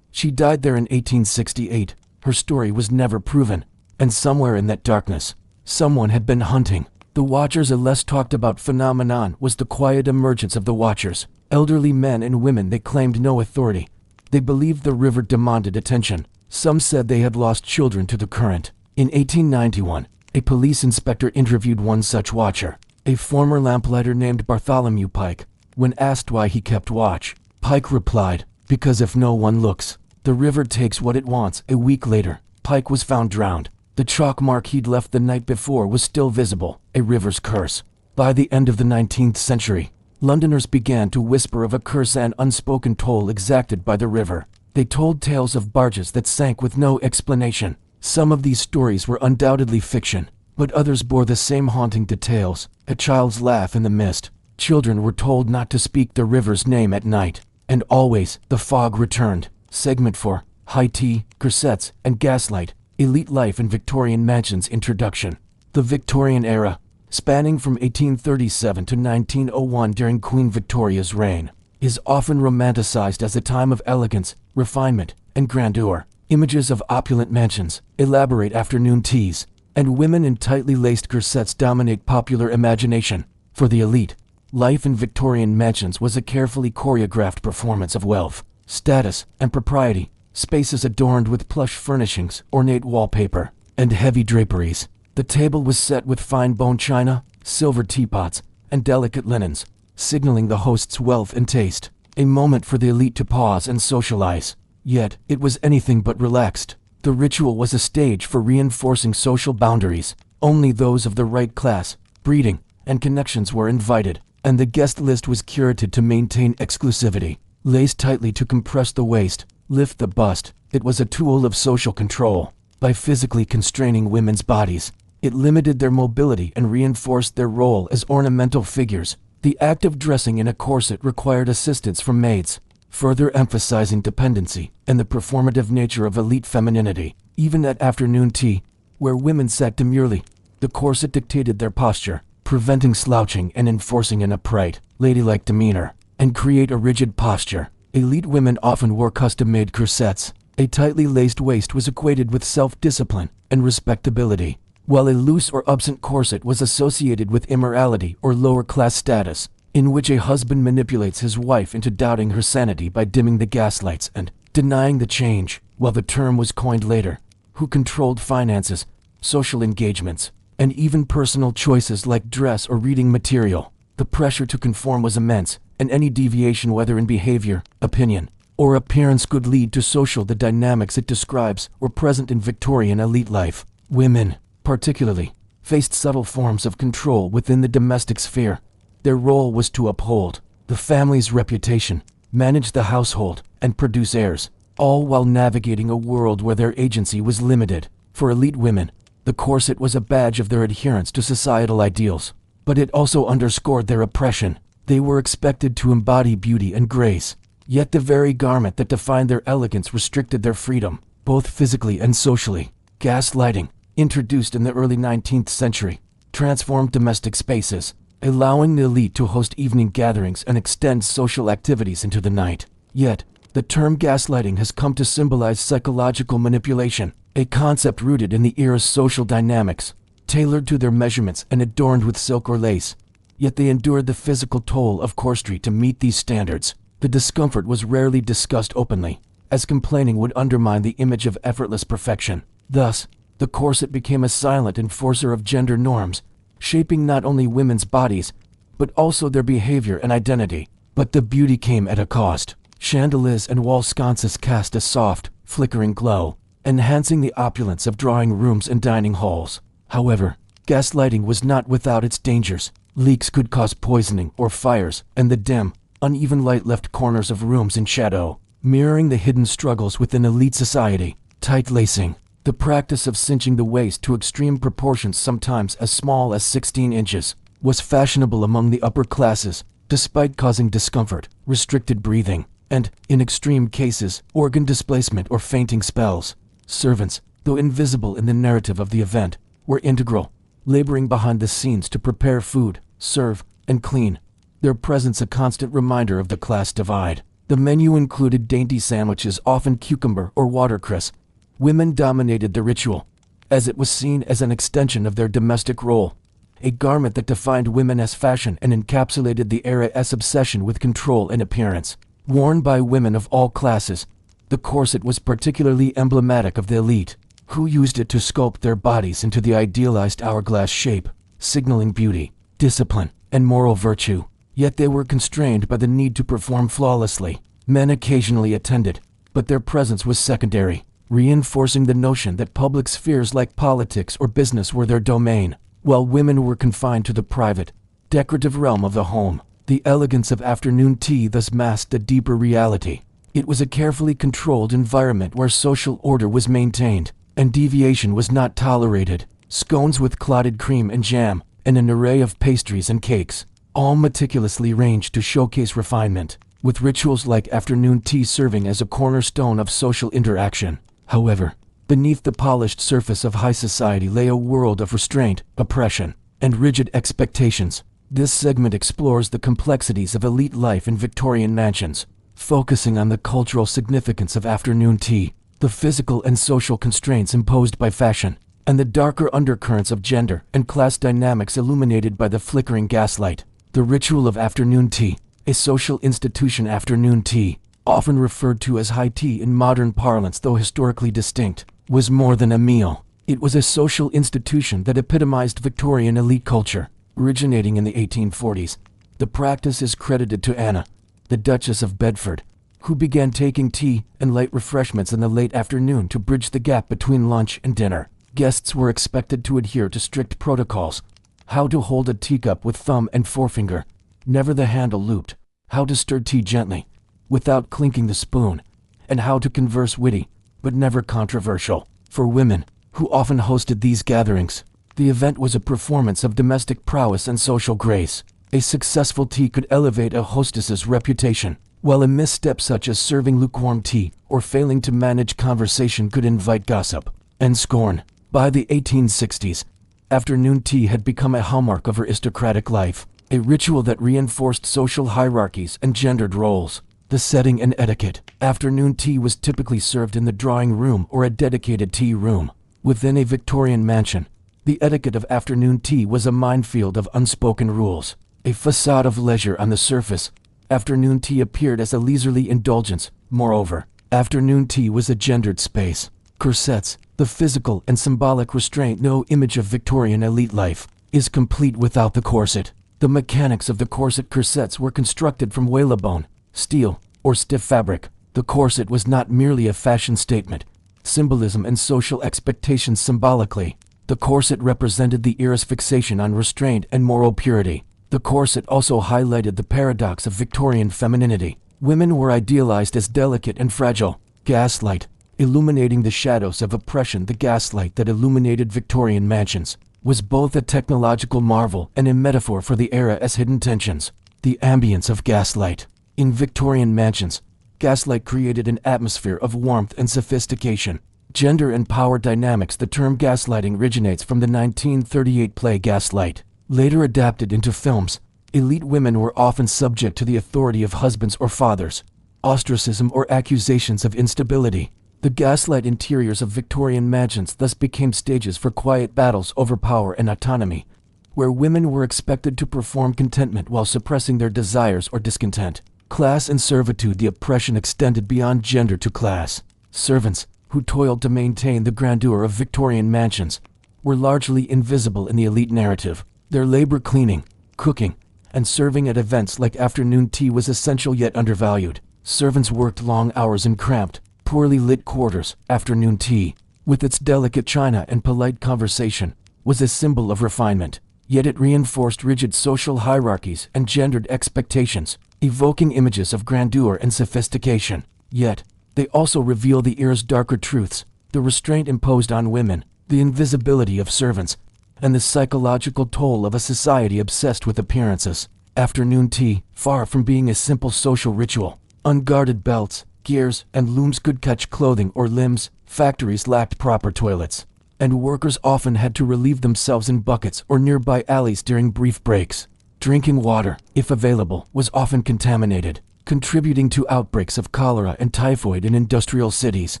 She died there in 1868. Her story was never proven, and somewhere in that darkness, someone had been hunting. The Watchers. A less talked about phenomenon was the quiet emergence of the Watchers. Elderly men and women, they claimed no authority. They believed the river demanded attention. Some said they had lost children to the current. In 1891, a police inspector interviewed one such watcher, a former lamplighter named Bartholomew Pike. When asked why he kept watch, Pike replied, "Because if no one looks, the river takes what it wants." A week later, Pike was found drowned. The chalk mark he'd left the night before was still visible, a river's curse. By the end of the 19th century, Londoners began to whisper of a curse and unspoken toll exacted by the river. They told tales of barges that sank with no explanation. Some of these stories were undoubtedly fiction, but others bore the same haunting details. A child's laugh in the mist. Children were told not to speak the river's name at night. And always, the fog returned. Segment 4, High Tea, Corsettes, and Gaslight, Elite Life in Victorian Mansions. Introduction. The Victorian era, spanning from 1837 to 1901 during Queen Victoria's reign, is often romanticized as a time of elegance, refinement, and grandeur. Images of opulent mansions, elaborate afternoon teas, and women in tightly laced corsets dominate popular imagination. For the elite, life in Victorian mansions was a carefully choreographed performance of wealth, status, and propriety. Spaces adorned with plush furnishings, ornate wallpaper, and heavy draperies. The table was set with fine bone china, silver teapots, and delicate linens, signaling the host's wealth and taste. A moment for the elite to pause and socialize. Yet, it was anything but relaxed. The ritual was a stage for reinforcing social boundaries. Only those of the right class, breeding, and connections were invited, and the guest list was curated to maintain exclusivity. Laced tightly to compress the waist, lift the bust, it was a tool of social control. By physically constraining women's bodies, it limited their mobility and reinforced their role as ornamental figures. The act of dressing in a corset required assistance from maids, further emphasizing dependency and the performative nature of elite femininity. Even at afternoon tea, where women sat demurely, the corset dictated their posture, preventing slouching and enforcing an upright, ladylike demeanor, and create a rigid posture. Elite women often wore custom-made corsets. A tightly laced waist was equated with self-discipline and respectability, while a loose or absent corset was associated with immorality or lower-class status, in which a husband manipulates his wife into doubting her sanity by dimming the gaslights and denying the change. While the term was coined later, who controlled finances, social engagements, and even personal choices like dress or reading material. The pressure to conform was immense, and any deviation, whether in behavior, opinion, or appearance, could lead to social. The dynamics it describes were present in Victorian elite life. Women, particularly, faced subtle forms of control within the domestic sphere. Their role was to uphold the family's reputation, manage the household, and produce heirs, all while navigating a world where their agency was limited. For elite women, the corset was a badge of their adherence to societal ideals, but it also underscored their oppression. They were expected to embody beauty and grace, yet the very garment that defined their elegance restricted their freedom, both physically and socially. Gaslighting, introduced in the early 19th century, transformed domestic spaces, allowing the elite to host evening gatherings and extend social activities into the night. Yet, the term gaslighting has come to symbolize psychological manipulation, a concept rooted in the era's social dynamics, tailored to their measurements and adorned with silk or lace. Yet they endured the physical toll of corsetry to meet these standards. The discomfort was rarely discussed openly, as complaining would undermine the image of effortless perfection. Thus, the corset became a silent enforcer of gender norms, shaping not only women's bodies, but also their behavior and identity. But the beauty came at a cost. Chandeliers and wall sconces cast a soft, flickering glow, enhancing the opulence of drawing rooms and dining halls. However, gaslighting was not without its dangers. Leaks could cause poisoning or fires, and the dim, uneven light left corners of rooms in shadow, mirroring the hidden struggles within elite society. Tight lacing, the practice of cinching the waist to extreme proportions, sometimes as small as 16 inches, was fashionable among the upper classes, despite causing discomfort, restricted breathing, and, in extreme cases, organ displacement or fainting spells. Servants, though invisible in the narrative of the event, were integral, laboring behind the scenes to prepare food, serve, and clean, their presence a constant reminder of the class divide. The menu included dainty sandwiches, often cucumber or watercress. Women dominated the ritual, as it was seen as an extension of their domestic role, a garment that defined women as fashion and encapsulated the era's obsession with control and appearance. Worn by women of all classes, the corset was particularly emblematic of the elite, who used it to sculpt their bodies into the idealized hourglass shape, signaling beauty, discipline, and moral virtue. Yet they were constrained by the need to perform flawlessly. Men occasionally attended, but their presence was secondary, reinforcing the notion that public spheres like politics or business were their domain, while women were confined to the private, decorative realm of the home. The elegance of afternoon tea thus masked a deeper reality. It was a carefully controlled environment where social order was maintained, and deviation was not tolerated. Scones with clotted cream and jam, and an array of pastries and cakes, all meticulously arranged to showcase refinement, with rituals like afternoon tea serving as a cornerstone of social interaction. However, beneath the polished surface of high society lay a world of restraint, oppression, and rigid expectations. This segment explores the complexities of elite life in Victorian mansions, focusing on the cultural significance of afternoon tea, the physical and social constraints imposed by fashion, and the darker undercurrents of gender and class dynamics illuminated by the flickering gaslight. The ritual of afternoon tea, a social institution. Afternoon tea, often referred to as high tea in modern parlance though historically distinct, was more than a meal. It was a social institution that epitomized Victorian elite culture. Originating in the 1840s, the practice is credited to Anna, the Duchess of Bedford, who began taking tea and light refreshments in the late afternoon to bridge the gap between lunch and dinner. Guests were expected to adhere to strict protocols: how to hold a teacup with thumb and forefinger, never the handle looped, how to stir tea gently, without clinking the spoon, and how to converse witty, but never controversial. For women, who often hosted these gatherings, the event was a performance of domestic prowess and social grace. A successful tea could elevate a hostess's reputation, while a misstep such as serving lukewarm tea or failing to manage conversation could invite gossip and scorn. By the 1860s, afternoon tea had become a hallmark of aristocratic life, a ritual that reinforced social hierarchies and gendered roles. The setting and etiquette. Afternoon tea was typically served in the drawing room or a dedicated tea room. Within a Victorian mansion, the etiquette of afternoon tea was a minefield of unspoken rules. A facade of leisure on the surface, afternoon tea appeared as a leisurely indulgence. Moreover, afternoon tea was a gendered space. Corsets, the physical and symbolic restraint. No image of Victorian elite life is complete without the corset. The mechanics of the corsets were constructed from whalebone, steel, or stiff fabric. The corset was not merely a fashion statement, symbolism and social expectations. Symbolically, the corset represented the era's fixation on restraint and moral purity. The corset also highlighted the paradox of Victorian femininity. Women were idealized as delicate and fragile. Gaslight, illuminating the shadows of oppression. The gaslight that illuminated Victorian mansions was both a technological marvel and a metaphor for the era's hidden tensions. The ambience of gaslight. In Victorian mansions, gaslight created an atmosphere of warmth and sophistication. Gender and power dynamics. The term gaslighting originates from the 1938 play Gaslight. Later adapted into films, elite women were often subject to the authority of husbands or fathers, ostracism or accusations of instability. The gaslight interiors of Victorian mansions thus became stages for quiet battles over power and autonomy, where women were expected to perform contentment while suppressing their desires or discontent. Class and servitude. The oppression extended beyond gender to class. Servants, who toiled to maintain the grandeur of Victorian mansions, were largely invisible in the elite narrative. Their labor cleaning, cooking, and serving at events like afternoon tea was essential yet undervalued. Servants worked long hours in cramped, poorly lit quarters. Afternoon tea, with its delicate china and polite conversation, was a symbol of refinement, yet it reinforced rigid social hierarchies and gendered expectations, evoking images of grandeur and sophistication. Yet, they also reveal the era's darker truths: the restraint imposed on women, the invisibility of servants, and the psychological toll of a society obsessed with appearances. Afternoon tea, far from being a simple social ritual. Unguarded belts, gears, and looms could catch clothing or limbs. Factories lacked proper toilets, and workers often had to relieve themselves in buckets or nearby alleys during brief breaks. Drinking water, if available, was often contaminated, contributing to outbreaks of cholera and typhoid in industrial cities.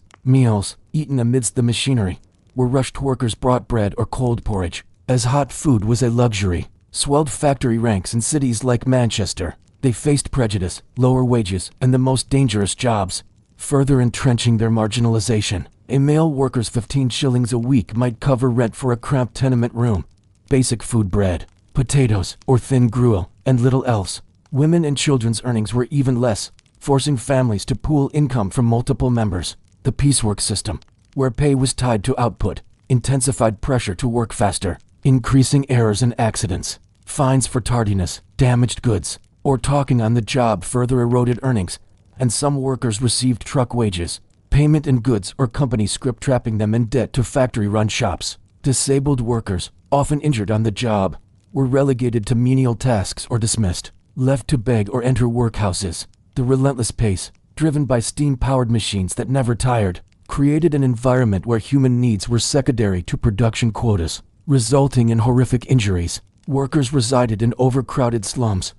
Meals, eaten amidst the machinery, where rushed workers brought bread or cold porridge, as hot food was a luxury, swelled factory ranks in cities like Manchester. They faced prejudice, lower wages, and the most dangerous jobs, further entrenching their marginalization. A male worker's 15 shillings a week might cover rent for a cramped tenement room, basic food, bread, potatoes, or thin gruel, and little else. Women and children's earnings were even less, forcing families to pool income from multiple members. The piecework system, where pay was tied to output, intensified pressure to work faster, increasing errors and accidents. Fines for tardiness, damaged goods, or talking on the job further eroded earnings, and some workers received truck wages, payment in goods, or company script, trapping them in debt to factory-run shops. Disabled workers, often injured on the job, were relegated to menial tasks or dismissed, left to beg or enter workhouses. The relentless pace, driven by steam-powered machines that never tired, created an environment where human needs were secondary to production quotas, resulting in horrific injuries. Workers resided in overcrowded slums,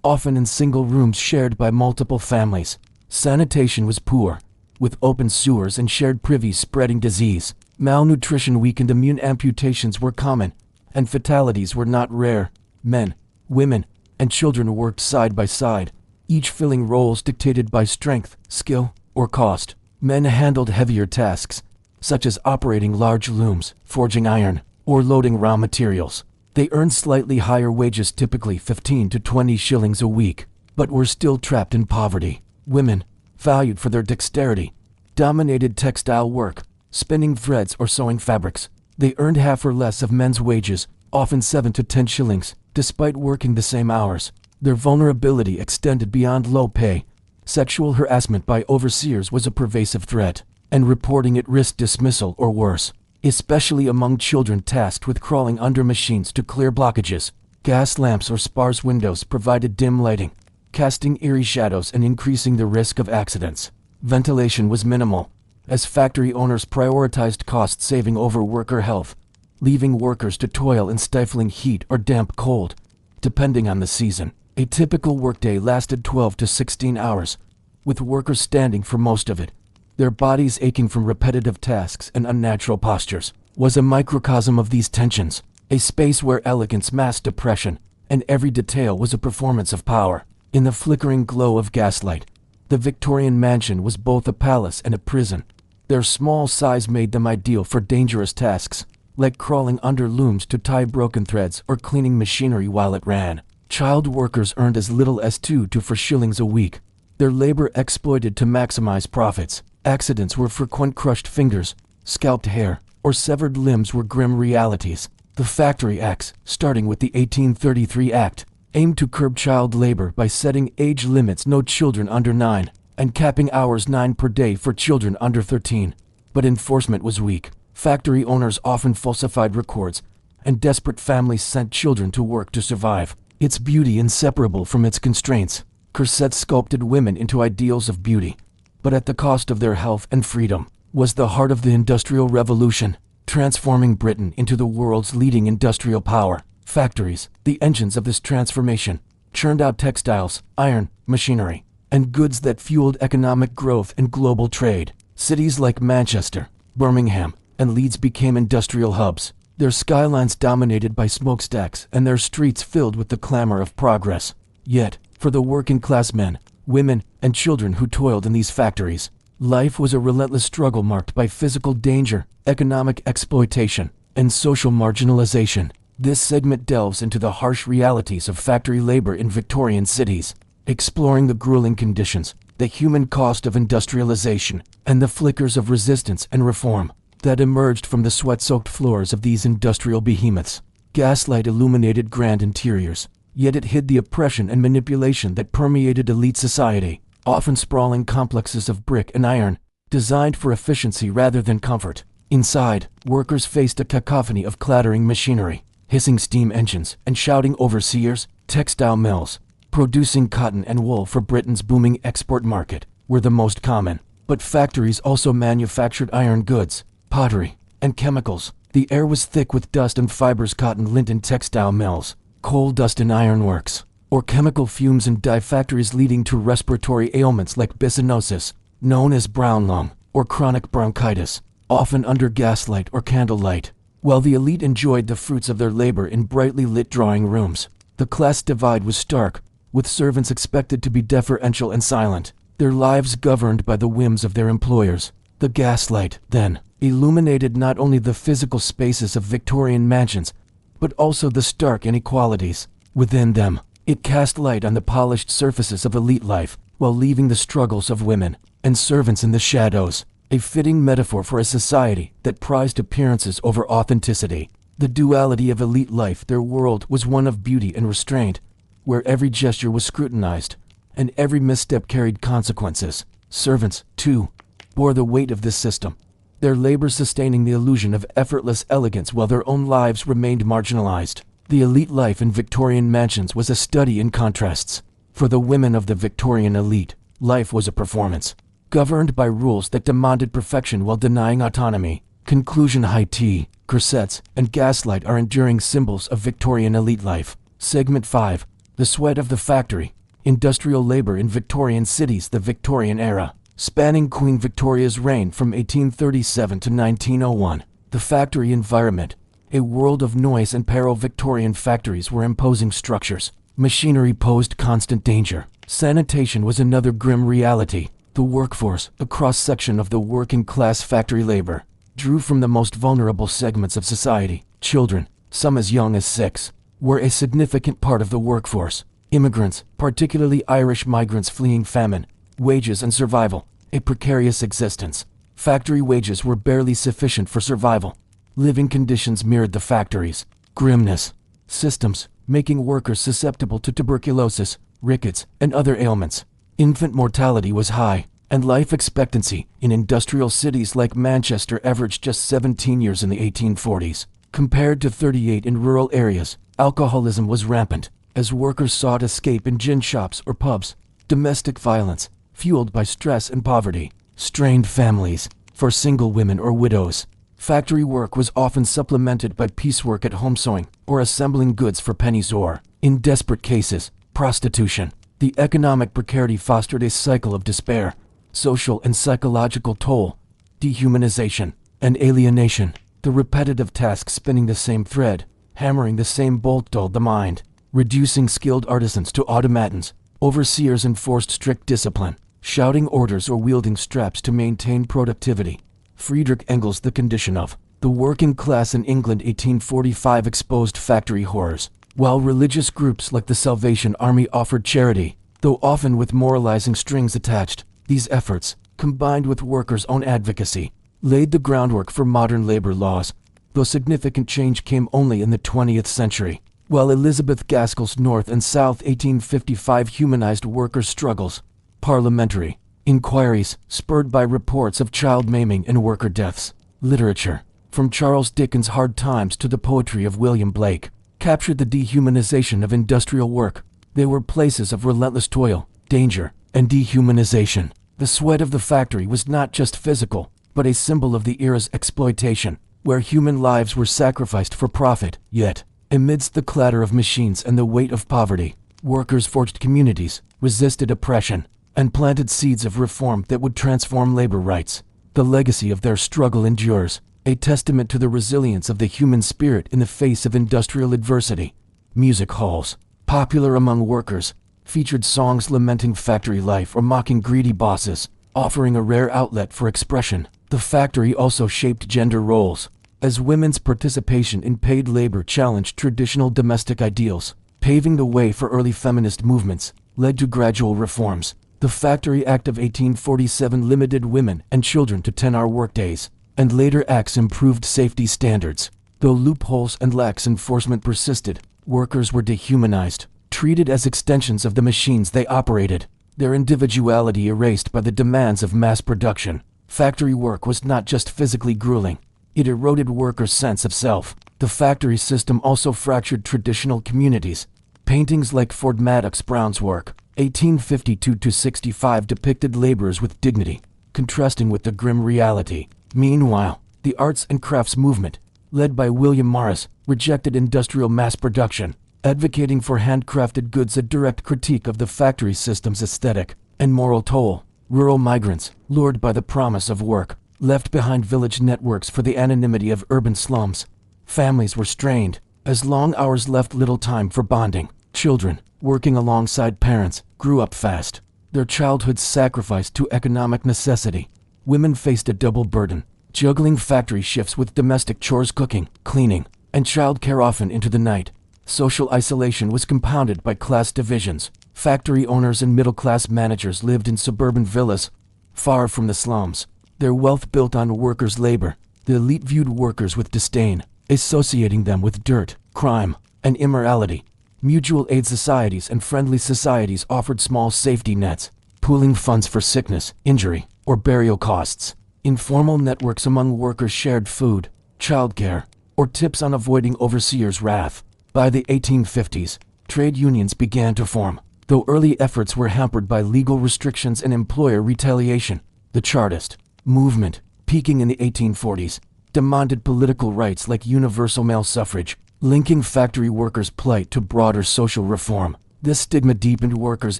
often in single rooms shared by multiple families. Sanitation was poor, with open sewers and shared privies spreading disease. Malnutrition weakened, immune amputations were common, and fatalities were not rare. Men, women, and children worked side by side, each filling roles dictated by strength, skill, or cost. Men handled heavier tasks, such as operating large looms, forging iron, or loading raw materials. They earned slightly higher wages, typically 15 to 20 shillings a week, but were still trapped in poverty. Women, valued for their dexterity, dominated textile work, spinning threads or sewing fabrics. They earned half or less of men's wages, often 7 to 10 shillings, despite working the same hours. Their vulnerability extended beyond low pay. Sexual harassment by overseers was a pervasive threat, and reporting it risked dismissal or worse, especially among children tasked with crawling under machines to clear blockages. Gas lamps or sparse windows provided dim lighting, casting eerie shadows and increasing the risk of accidents. Ventilation was minimal, as factory owners prioritized cost saving over worker health, leaving workers to toil in stifling heat or damp cold, depending on the season. A typical workday lasted 12 to 16 hours, with workers standing for most of it, their bodies aching from repetitive tasks and unnatural postures. Was a microcosm of these tensions, a space where elegance masked oppression, and every detail was a performance of power. In the flickering glow of gaslight, the Victorian mansion was both a palace and a prison. Their small size made them ideal for dangerous tasks, like crawling under looms to tie broken threads or cleaning machinery while it ran. Child workers earned as little as 2 to 4 shillings a week, their labor exploited to maximize profits. Accidents were frequent. Crushed fingers, scalped hair, or severed limbs were grim realities. The Factory Acts, starting with the 1833 Act, aimed to curb child labor by setting age limits: no children under 9, and capping hours 9 per day for children under 13. But enforcement was weak. Factory owners often falsified records, and desperate families sent children to work to survive. Its beauty inseparable from its constraints. Corsets sculpted women into ideals of beauty, but at the cost of their health and freedom. Was the heart of the Industrial Revolution, transforming Britain into the world's leading industrial power. Factories, the engines of this transformation, churned out textiles, iron, machinery, and goods that fueled economic growth and global trade. Cities like Manchester, Birmingham, and Leeds became industrial hubs, their skylines dominated by smokestacks and their streets filled with the clamor of progress. Yet, for the working-class men, women, and children who toiled in these factories. Life was a relentless struggle marked by physical danger, economic exploitation, and social marginalization. This segment delves into the harsh realities of factory labor in Victorian cities, exploring the grueling conditions, the human cost of industrialization, and the flickers of resistance and reform that emerged from the sweat-soaked floors of these industrial behemoths. Gaslight illuminated grand interiors, yet it hid the oppression and manipulation that permeated elite society, often sprawling complexes of brick and iron, designed for efficiency rather than comfort. Inside, workers faced a cacophony of clattering machinery, hissing steam engines, and shouting overseers. Textile mills, producing cotton and wool for Britain's booming export market, were the most common. But factories also manufactured iron goods, pottery, and chemicals. The air was thick with dust and fibers. Cotton, lint in textile mills, coal dust in ironworks, or chemical fumes in dye factories, leading to respiratory ailments like byssinosis, known as brown lung, or chronic bronchitis, often under gaslight or candlelight. While the elite enjoyed the fruits of their labor in brightly lit drawing rooms, the class divide was stark, with servants expected to be deferential and silent, their lives governed by the whims of their employers. The gaslight, then, illuminated not only the physical spaces of Victorian mansions, but also the stark inequalities within them. It cast light on the polished surfaces of elite life, while leaving the struggles of women and servants in the shadows, a fitting metaphor for a society that prized appearances over authenticity. The duality of elite life. Their world was one of beauty and restraint, where every gesture was scrutinized, and every misstep carried consequences. Servants, too, bore the weight of this system, their labor sustaining the illusion of effortless elegance while their own lives remained marginalized. The elite life in Victorian mansions was a study in contrasts. For the women of the Victorian elite, life was a performance, governed by rules that demanded perfection while denying autonomy. Conclusion: high tea, corsets, and gaslight are enduring symbols of Victorian elite life. Segment 5. The sweat of the factory. Industrial labor in Victorian cities. The Victorian era, spanning Queen Victoria's reign from 1837 to 1901. The factory environment, a world of noise and peril. Victorian factories were imposing structures. Machinery posed constant danger. Sanitation was another grim reality. The workforce, a cross-section of the working-class factory labor, drew from the most vulnerable segments of society. Children, some as young as 6, were a significant part of the workforce. Immigrants, particularly Irish migrants fleeing famine, wages and survival, a precarious existence. Factory wages were barely sufficient for survival. Living conditions mirrored the factories. Grimness. Systems, making workers susceptible to tuberculosis, rickets, and other ailments. Infant mortality was high, and life expectancy in industrial cities like Manchester averaged just 17 years in the 1840s, compared to 38 in rural areas. Alcoholism was rampant, as workers sought escape in gin shops or pubs. Domestic violence, fueled by stress and poverty, strained families. For single women or widows, factory work was often supplemented by piecework at home, sewing, or assembling goods for pennies, or, in desperate cases, prostitution. The economic precarity fostered a cycle of despair, social and psychological toll, dehumanization, and alienation. The repetitive task, spinning the same thread, hammering the same bolt, dulled the mind, reducing skilled artisans to automatons. Overseers enforced strict discipline, shouting orders or wielding straps to maintain productivity. Friedrich Engels. The condition of the working class in England 1845 exposed factory horrors. While religious groups like the Salvation Army offered charity, though often with moralizing strings attached, these efforts, combined with workers' own advocacy, laid the groundwork for modern labor laws, though significant change came only in the 20th century. While Elizabeth Gaskell's North and South 1855 humanized workers' struggles, parliamentary inquiries, spurred by reports of child maiming and worker deaths, literature, from Charles Dickens' Hard Times to the poetry of William Blake, captured the dehumanization of industrial work. They were places of relentless toil, danger, and dehumanization. The sweat of the factory was not just physical, but a symbol of the era's exploitation, where human lives were sacrificed for profit. Yet, amidst the clatter of machines and the weight of poverty, workers forged communities, resisted oppression, and planted seeds of reform that would transform labor rights. The legacy of their struggle endures, a testament to the resilience of the human spirit in the face of industrial adversity. Music halls, popular among workers, featured songs lamenting factory life or mocking greedy bosses, offering a rare outlet for expression. The factory also shaped gender roles, as women's participation in paid labor challenged traditional domestic ideals, paving the way for early feminist movements, led to gradual reforms. The Factory Act of 1847 limited women and children to 10-hour workdays, and later acts improved safety standards. Though loopholes and lax enforcement persisted, workers were dehumanized, treated as extensions of the machines they operated, their individuality erased by the demands of mass production. Factory work was not just physically grueling, it eroded workers' sense of self. The factory system also fractured traditional communities. Paintings like Ford Madox Brown's work, 1852-65, depicted laborers with dignity, contrasting with the grim reality. Meanwhile, the arts and crafts movement, led by William Morris, rejected industrial mass production, advocating for handcrafted goods, a direct critique of the factory system's aesthetic and moral toll. Rural migrants, lured by the promise of work, left behind village networks for the anonymity of urban slums. Families were strained, as long hours left little time for bonding. Children, working alongside parents, grew up fast, their childhoods sacrificed to economic necessity. Women faced a double burden, juggling factory shifts with domestic chores, cooking, cleaning, and childcare often into the night. Social isolation was compounded by class divisions. Factory owners and middle-class managers lived in suburban villas, far from the slums. Their wealth built on workers' labor. The elite viewed workers with disdain, associating them with dirt, crime, and immorality. Mutual aid societies and friendly societies offered small safety nets, pooling funds for sickness, injury, or burial costs. Informal networks among workers shared food, childcare, or tips on avoiding overseers' wrath. By the 1850s, trade unions began to form, though early efforts were hampered by legal restrictions and employer retaliation. The Chartist movement, peaking in the 1840s, demanded political rights like universal male suffrage, linking factory workers' plight to broader social reform. This stigma deepened workers'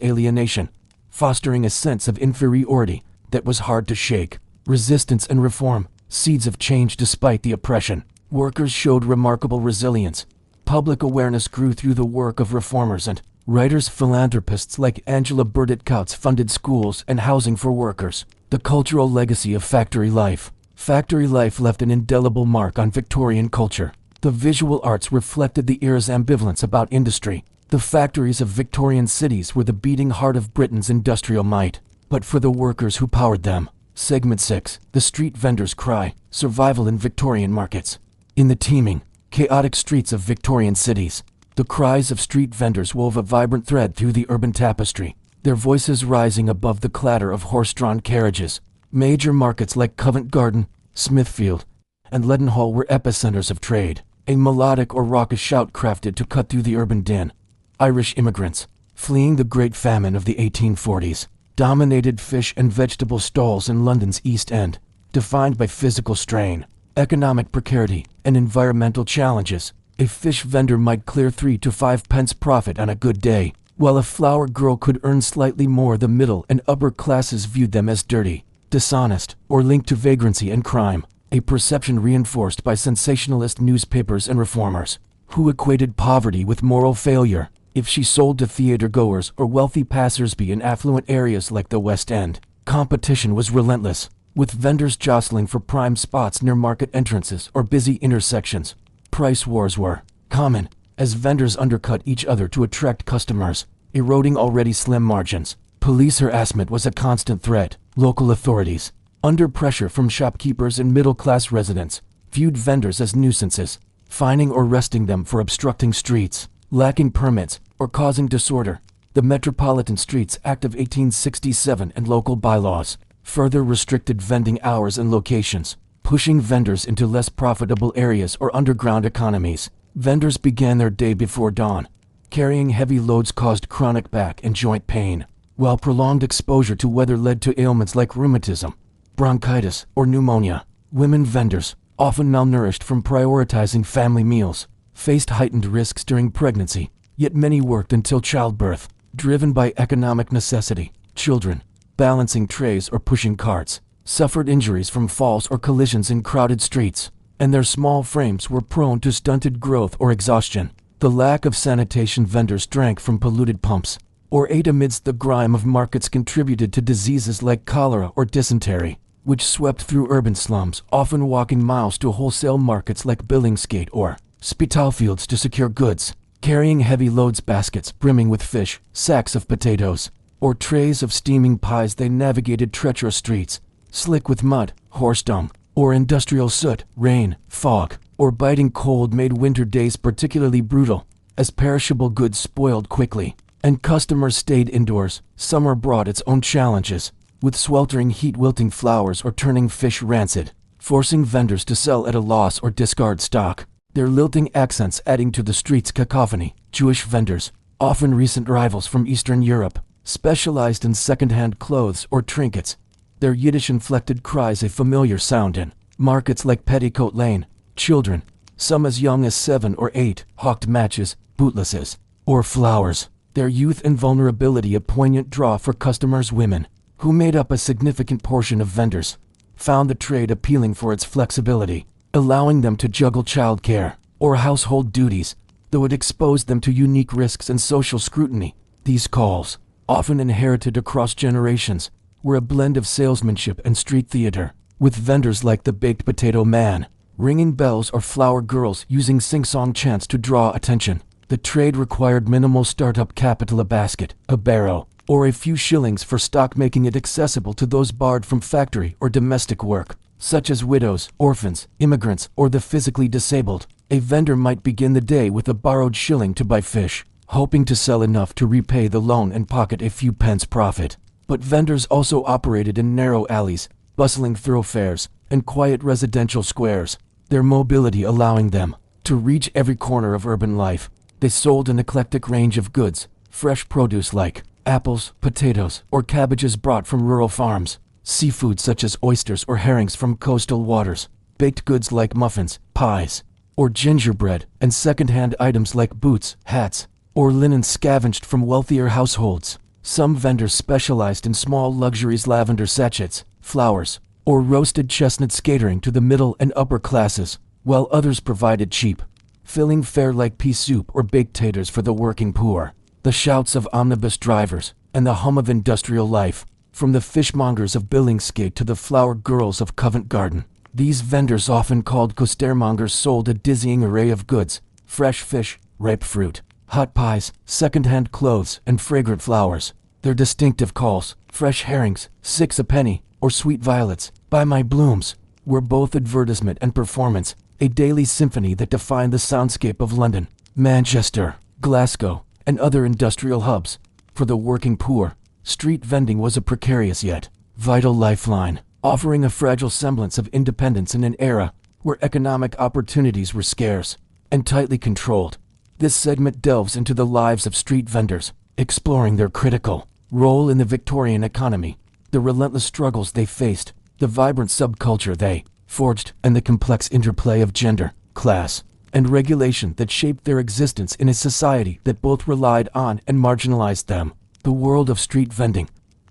alienation, fostering a sense of inferiority that was hard to shake. Resistance and reform, seeds of change despite the oppression. Workers showed remarkable resilience. Public awareness grew through the work of reformers, and writers, philanthropists like Angela Burdett Coutts funded schools and housing for workers. The cultural legacy of factory life. Factory life left an indelible mark on Victorian culture. The visual arts reflected the era's ambivalence about industry. The factories of Victorian cities were the beating heart of Britain's industrial might. But for the workers who powered them. Segment 6. The Street Vendor's Cry. Survival in Victorian Markets. In the teeming, chaotic streets of Victorian cities, the cries of street vendors wove a vibrant thread through the urban tapestry, their voices rising above the clatter of horse-drawn carriages. Major markets like Covent Garden, Smithfield, and Leadenhall were epicenters of trade, a melodic or raucous shout crafted to cut through the urban din. Irish immigrants, fleeing the Great Famine of the 1840s, dominated fish and vegetable stalls in London's East End, defined by physical strain, economic precarity, and environmental challenges. A fish vendor might clear 3 to 5 pence profit on a good day, while a flower girl could earn slightly more. The middle and upper classes viewed them as dirty, dishonest, or linked to vagrancy and crime, a perception reinforced by sensationalist newspapers and reformers, who equated poverty with moral failure. If she sold to theater-goers or wealthy passers-by in affluent areas like the West End, competition was relentless, with vendors jostling for prime spots near market entrances or busy intersections. Price wars were common, as vendors undercut each other to attract customers, eroding already slim margins. Police harassment was a constant threat. Local authorities, under pressure from shopkeepers and middle-class residents, viewed vendors as nuisances, fining or arresting them for obstructing streets, lacking permits, or causing disorder. The Metropolitan Streets Act of 1867 and local bylaws further restricted vending hours and locations, pushing vendors into less profitable areas or underground economies. Vendors began their day before dawn. Carrying heavy loads caused chronic back and joint pain, while prolonged exposure to weather led to ailments like rheumatism, bronchitis, or pneumonia. Women vendors, often malnourished from prioritizing family meals, faced heightened risks during pregnancy, yet many worked until childbirth, driven by economic necessity. Children, balancing trays or pushing carts, suffered injuries from falls or collisions in crowded streets, and their small frames were prone to stunted growth or exhaustion. The lack of sanitation. Vendors drank from polluted pumps, or ate amidst the grime of markets contributed to diseases like cholera or dysentery, which swept through urban slums, often walking miles to wholesale markets like Billingsgate or Spitalfields to secure goods, carrying heavy loads, baskets brimming with fish, sacks of potatoes, or trays of steaming pies. They navigated treacherous streets, slick with mud, horse dung, or industrial soot. Rain, fog, or biting cold made winter days particularly brutal, as perishable goods spoiled quickly, and customers stayed indoors. Summer brought its own challenges, with sweltering heat wilting flowers or turning fish rancid, forcing vendors to sell at a loss or discard stock, their lilting accents adding to the street's cacophony. Jewish vendors, often recent rivals from Eastern Europe, specialized in second-hand clothes or trinkets, their Yiddish-inflected cries a familiar sound in markets like Petticoat Lane. Children, some as young as 7 or 8, hawked matches, bootlasses, or flowers, their youth and vulnerability a poignant draw for customers. Women, who made up a significant portion of vendors, found the trade appealing for its flexibility, allowing them to juggle childcare or household duties, though it exposed them to unique risks and social scrutiny. These calls, often inherited across generations, were a blend of salesmanship and street theater, with vendors like the Baked Potato Man ringing bells or flower girls using sing-song chants to draw attention. The trade required minimal startup capital, a basket, a barrow, or a few shillings for stock, making it accessible to those barred from factory or domestic work, such as widows, orphans, immigrants, or the physically disabled. A vendor might begin the day with a borrowed shilling to buy fish, hoping to sell enough to repay the loan and pocket a few pence profit. But vendors also operated in narrow alleys, bustling thoroughfares, and quiet residential squares, their mobility allowing them to reach every corner of urban life. They sold an eclectic range of goods, fresh produce like apples, potatoes, or cabbages brought from rural farms, seafood such as oysters or herrings from coastal waters, baked goods like muffins, pies, or gingerbread, and second-hand items like boots, hats, or linen scavenged from wealthier households. Some vendors specialized in small luxuries, lavender sachets, flowers, or roasted chestnuts catering to the middle and upper classes, while others provided cheap, filling fare like pea soup or baked taters for the working poor. The shouts of omnibus drivers and the hum of industrial life, from the fishmongers of Billingsgate to the flower girls of Covent Garden. These vendors, often called costermongers, sold a dizzying array of goods: fresh fish, ripe fruit, hot pies, second-hand clothes, and fragrant flowers. Their distinctive calls, fresh herrings, 6 a penny, or sweet violets, buy my blooms, were both advertisement and performance, a daily symphony that defined the soundscape of London, Manchester, Glasgow, and other industrial hubs. For the working poor, street vending was a precarious yet vital lifeline, offering a fragile semblance of independence in an era where economic opportunities were scarce and tightly controlled. This segment delves into the lives of street vendors, exploring their critical role in the Victorian economy, the relentless struggles they faced, the vibrant subculture they forged, and the complex interplay of gender, class, and regulation that shaped their existence in a society that both relied on and marginalized them. The world of street vending,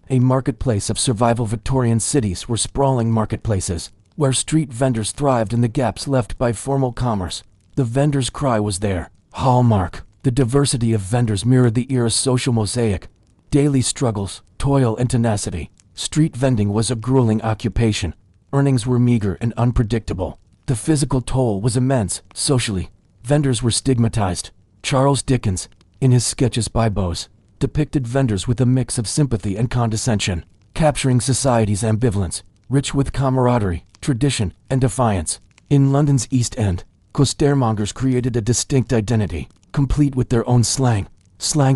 a marketplace of survival. Victorian cities were sprawling marketplaces, where street vendors thrived in the gaps left by formal commerce. The vendor's cry was their hallmark. The diversity of vendors mirrored the era's social mosaic: daily struggles, toil, and tenacity. Street vending was a grueling occupation. Earnings were meager and unpredictable. The physical toll was immense. Socially, vendors were stigmatized. Charles Dickens, in his sketches by Boz, depicted vendors with a mix of sympathy and condescension, capturing society's ambivalence, rich with camaraderie, tradition, and defiance. In London's East End, costermongers created a distinct identity, complete with their own slang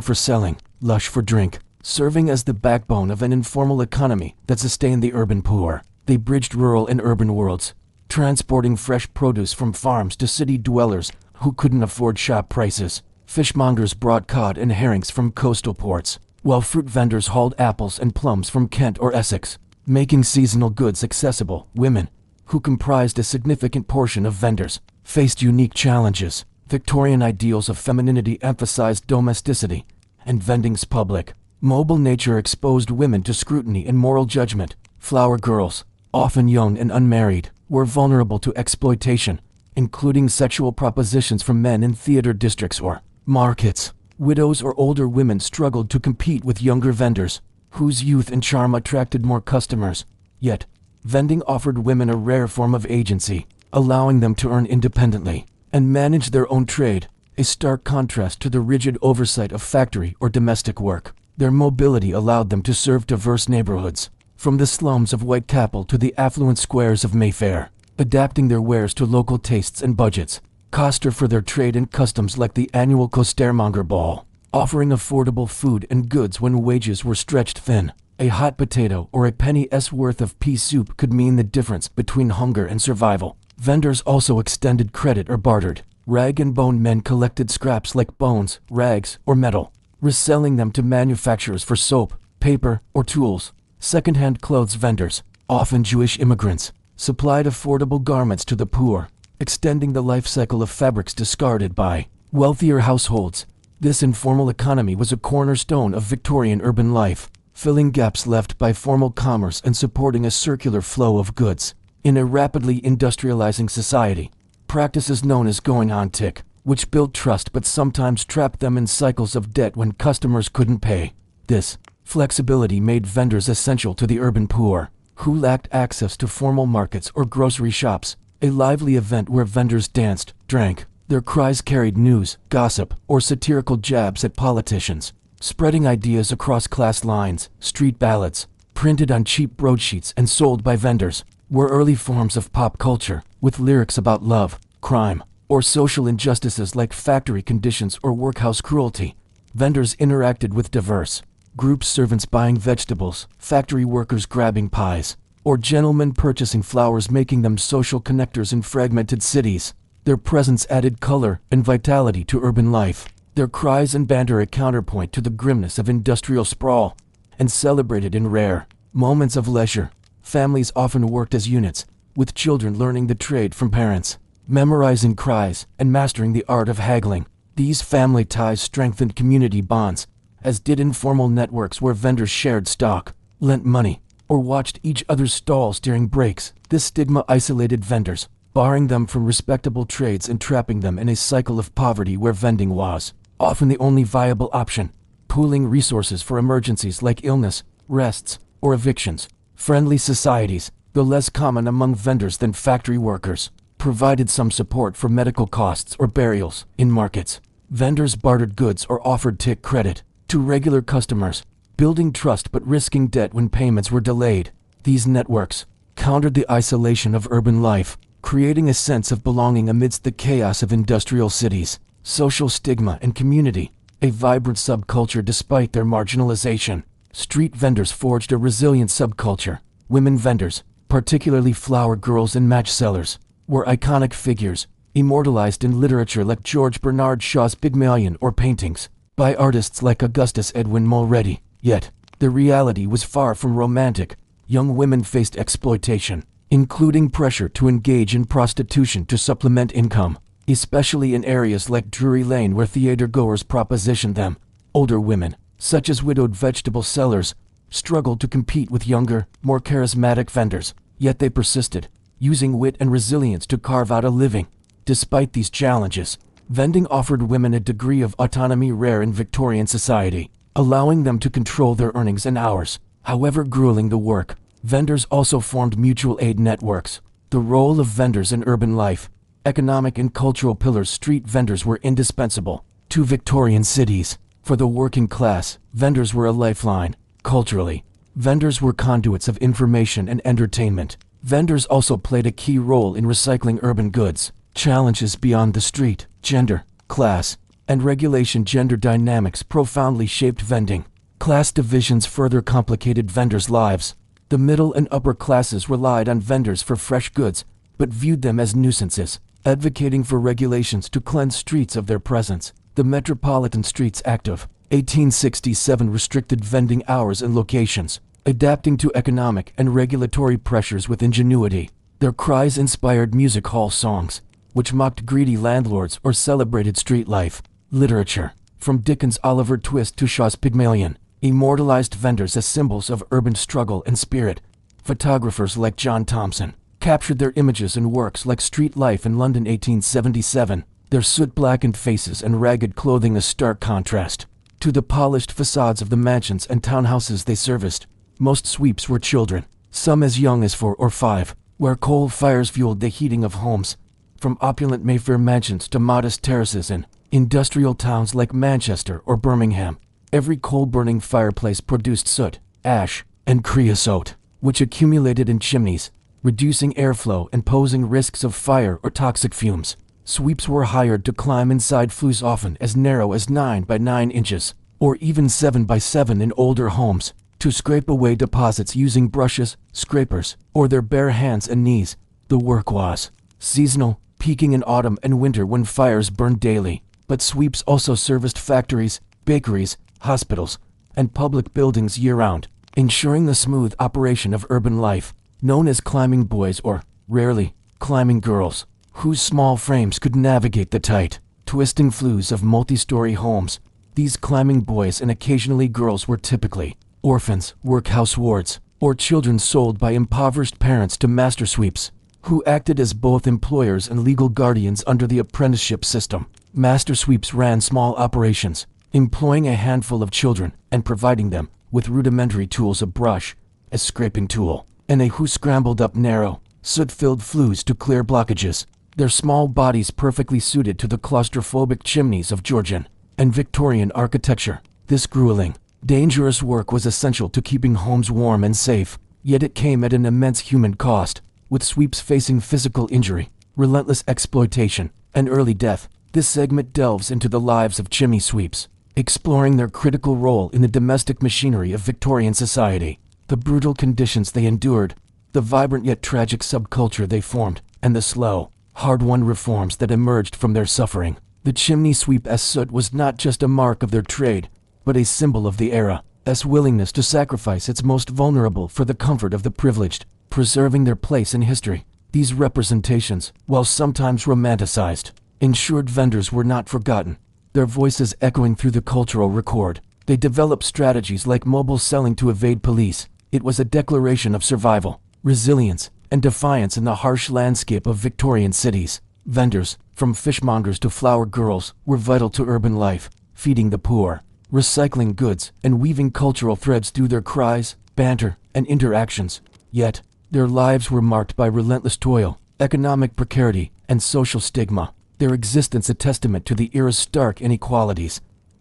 for selling, lush for drink, serving as the backbone of an informal economy that sustained the urban poor. They bridged rural and urban worlds, transporting fresh produce from farms to city dwellers who couldn't afford shop prices. Fishmongers brought cod and herrings from coastal ports, while fruit vendors hauled apples and plums from Kent or Essex, making seasonal goods accessible. Women, who comprised a significant portion of vendors, faced unique challenges. Victorian ideals of femininity emphasized domesticity, and vending's public, mobile nature exposed women to scrutiny and moral judgment. Flower girls, often young and unmarried, were vulnerable to exploitation, including sexual propositions from men in theater districts or markets. Widows or older women struggled to compete with younger vendors, whose youth and charm attracted more customers. Yet, vending offered women a rare form of agency, allowing them to earn independently and manage their own trade, a stark contrast to the rigid oversight of factory or domestic work. Their mobility allowed them to serve diverse neighborhoods, from the slums of Whitechapel to the affluent squares of Mayfair, adapting their wares to local tastes and budgets. Coster for their trade and customs like the annual Costermonger Ball, offering affordable food and goods when wages were stretched thin. A hot potato or a penny's worth of pea soup could mean the difference between hunger and survival. Vendors also extended credit or bartered. Rag and bone men collected scraps like bones, rags, or metal, reselling them to manufacturers for soap, paper, or tools. Second-hand clothes vendors, often Jewish immigrants, supplied affordable garments to the poor, extending the life cycle of fabrics discarded by wealthier households. This informal economy was a cornerstone of Victorian urban life, filling gaps left by formal commerce and supporting a circular flow of goods. In a rapidly industrializing society, practices known as going on tick, which built trust but sometimes trapped them in cycles of debt when customers couldn't pay. This flexibility made vendors essential to the urban poor, who lacked access to formal markets or grocery shops. A lively event where vendors danced, drank. Their cries carried news, gossip, or satirical jabs at politicians, spreading ideas across class lines. Street ballads, printed on cheap broadsheets and sold by vendors, were early forms of pop culture, with lyrics about love, crime, or social injustices like factory conditions or workhouse cruelty. Vendors interacted with diverse groups: servants buying vegetables, factory workers grabbing pies, or gentlemen purchasing flowers, making them social connectors in fragmented cities. Their presence added color and vitality to urban life. Their cries and banter a counterpoint to the grimness of industrial sprawl, and celebrated in rare moments of leisure. Families often worked as units, with children learning the trade from parents, memorizing cries, and mastering the art of haggling. These family ties strengthened community bonds, as did informal networks where vendors shared stock, lent money, or watched each other's stalls during breaks. This stigma isolated vendors, barring them from respectable trades and trapping them in a cycle of poverty where vending was often the only viable option. Pooling resources for emergencies like illness, rests, or evictions. Friendly societies, though less common among vendors than factory workers, provided some support for medical costs or burials. In markets, vendors bartered goods or offered tick credit to regular customers, building trust but risking debt when payments were delayed. These networks countered the isolation of urban life, creating a sense of belonging amidst the chaos of industrial cities. Social stigma and community, a vibrant subculture despite their marginalization. Street vendors forged a resilient subculture. Women vendors, particularly flower girls and match sellers, were iconic figures, immortalized in literature like George Bernard Shaw's Pygmalion or paintings by artists like Augustus Edwin Mulready. Yet, the reality was far from romantic. Young women faced exploitation, including pressure to engage in prostitution to supplement income, especially in areas like Drury Lane where theater-goers propositioned them. Older women, such as widowed vegetable sellers, struggled to compete with younger, more charismatic vendors, yet they persisted, using wit and resilience to carve out a living. Despite these challenges, vending offered women a degree of autonomy rare in Victorian society, allowing them to control their earnings and hours. However grueling the work, vendors also formed mutual aid networks. The role of vendors in urban life, economic and cultural pillars. Street vendors were indispensable to Victorian cities. For the working class, vendors were a lifeline. Culturally, vendors were conduits of information and entertainment. Vendors also played a key role in recycling urban goods. Challenges beyond the street, gender, class, and regulation. Gender dynamics profoundly shaped vending. Class divisions further complicated vendors' lives. The middle and upper classes relied on vendors for fresh goods, but viewed them as nuisances, advocating for regulations to cleanse streets of their presence. The Metropolitan Streets Act of 1867 restricted vending hours and locations, adapting to economic and regulatory pressures with ingenuity. Their cries inspired music hall songs, which mocked greedy landlords or celebrated street life. Literature, from Dickens' Oliver Twist to Shaw's Pygmalion, immortalized vendors as symbols of urban struggle and spirit. Photographers like John Thomson captured their images in works like Street Life in London 1877. their soot-blackened faces and ragged clothing a stark contrast to the polished facades of the mansions and townhouses they serviced. Most sweeps were children, some as young as 4 or 5, where coal fires fueled the heating of homes. From opulent Mayfair mansions to modest terraces in industrial towns like Manchester or Birmingham, every coal-burning fireplace produced soot, ash, and creosote, which accumulated in chimneys, reducing airflow and posing risks of fire or toxic fumes. Sweeps were hired to climb inside flues often as narrow as 9 by 9 inches, or even 7 by 7 in older homes, to scrape away deposits using brushes, scrapers, or their bare hands and knees. The work was seasonal, peaking in autumn and winter when fires burned daily, but sweeps also serviced factories, bakeries, hospitals, and public buildings year-round, ensuring the smooth operation of urban life. Known as climbing boys or, rarely, climbing girls, whose small frames could navigate the tight, twisting flues of multi-story homes. These climbing boys and occasionally girls were typically orphans, workhouse wards, or children sold by impoverished parents to master sweeps, who acted as both employers and legal guardians under the apprenticeship system. Master sweeps ran small operations, employing a handful of children and providing them with rudimentary tools, a brush, a scraping tool, and a hoe scrambled up narrow, soot-filled flues to clear blockages, their small bodies perfectly suited to the claustrophobic chimneys of Georgian and Victorian architecture. This grueling, dangerous work was essential to keeping homes warm and safe, yet it came at an immense human cost, with sweeps facing physical injury, relentless exploitation, and early death. This segment delves into the lives of chimney sweeps, exploring their critical role in the domestic machinery of Victorian society, the brutal conditions they endured, the vibrant yet tragic subculture they formed, and the slow, hard-won reforms that emerged from their suffering. The chimney sweep's soot was not just a mark of their trade, but a symbol of the era's willingness to sacrifice its most vulnerable for the comfort of the privileged, preserving their place in history. These representations, while sometimes romanticized, ensured vendors were not forgotten, their voices echoing through the cultural record. They developed strategies like mobile selling to evade police. It was a declaration of survival, resilience, and defiance in the harsh landscape of Victorian cities. Vendors, from fishmongers to flower girls, were vital to urban life, feeding the poor, recycling goods, and weaving cultural threads through their cries, banter, and interactions. Yet, their lives were marked by relentless toil, economic precarity, and social stigma, their existence a testament to the era's stark inequalities.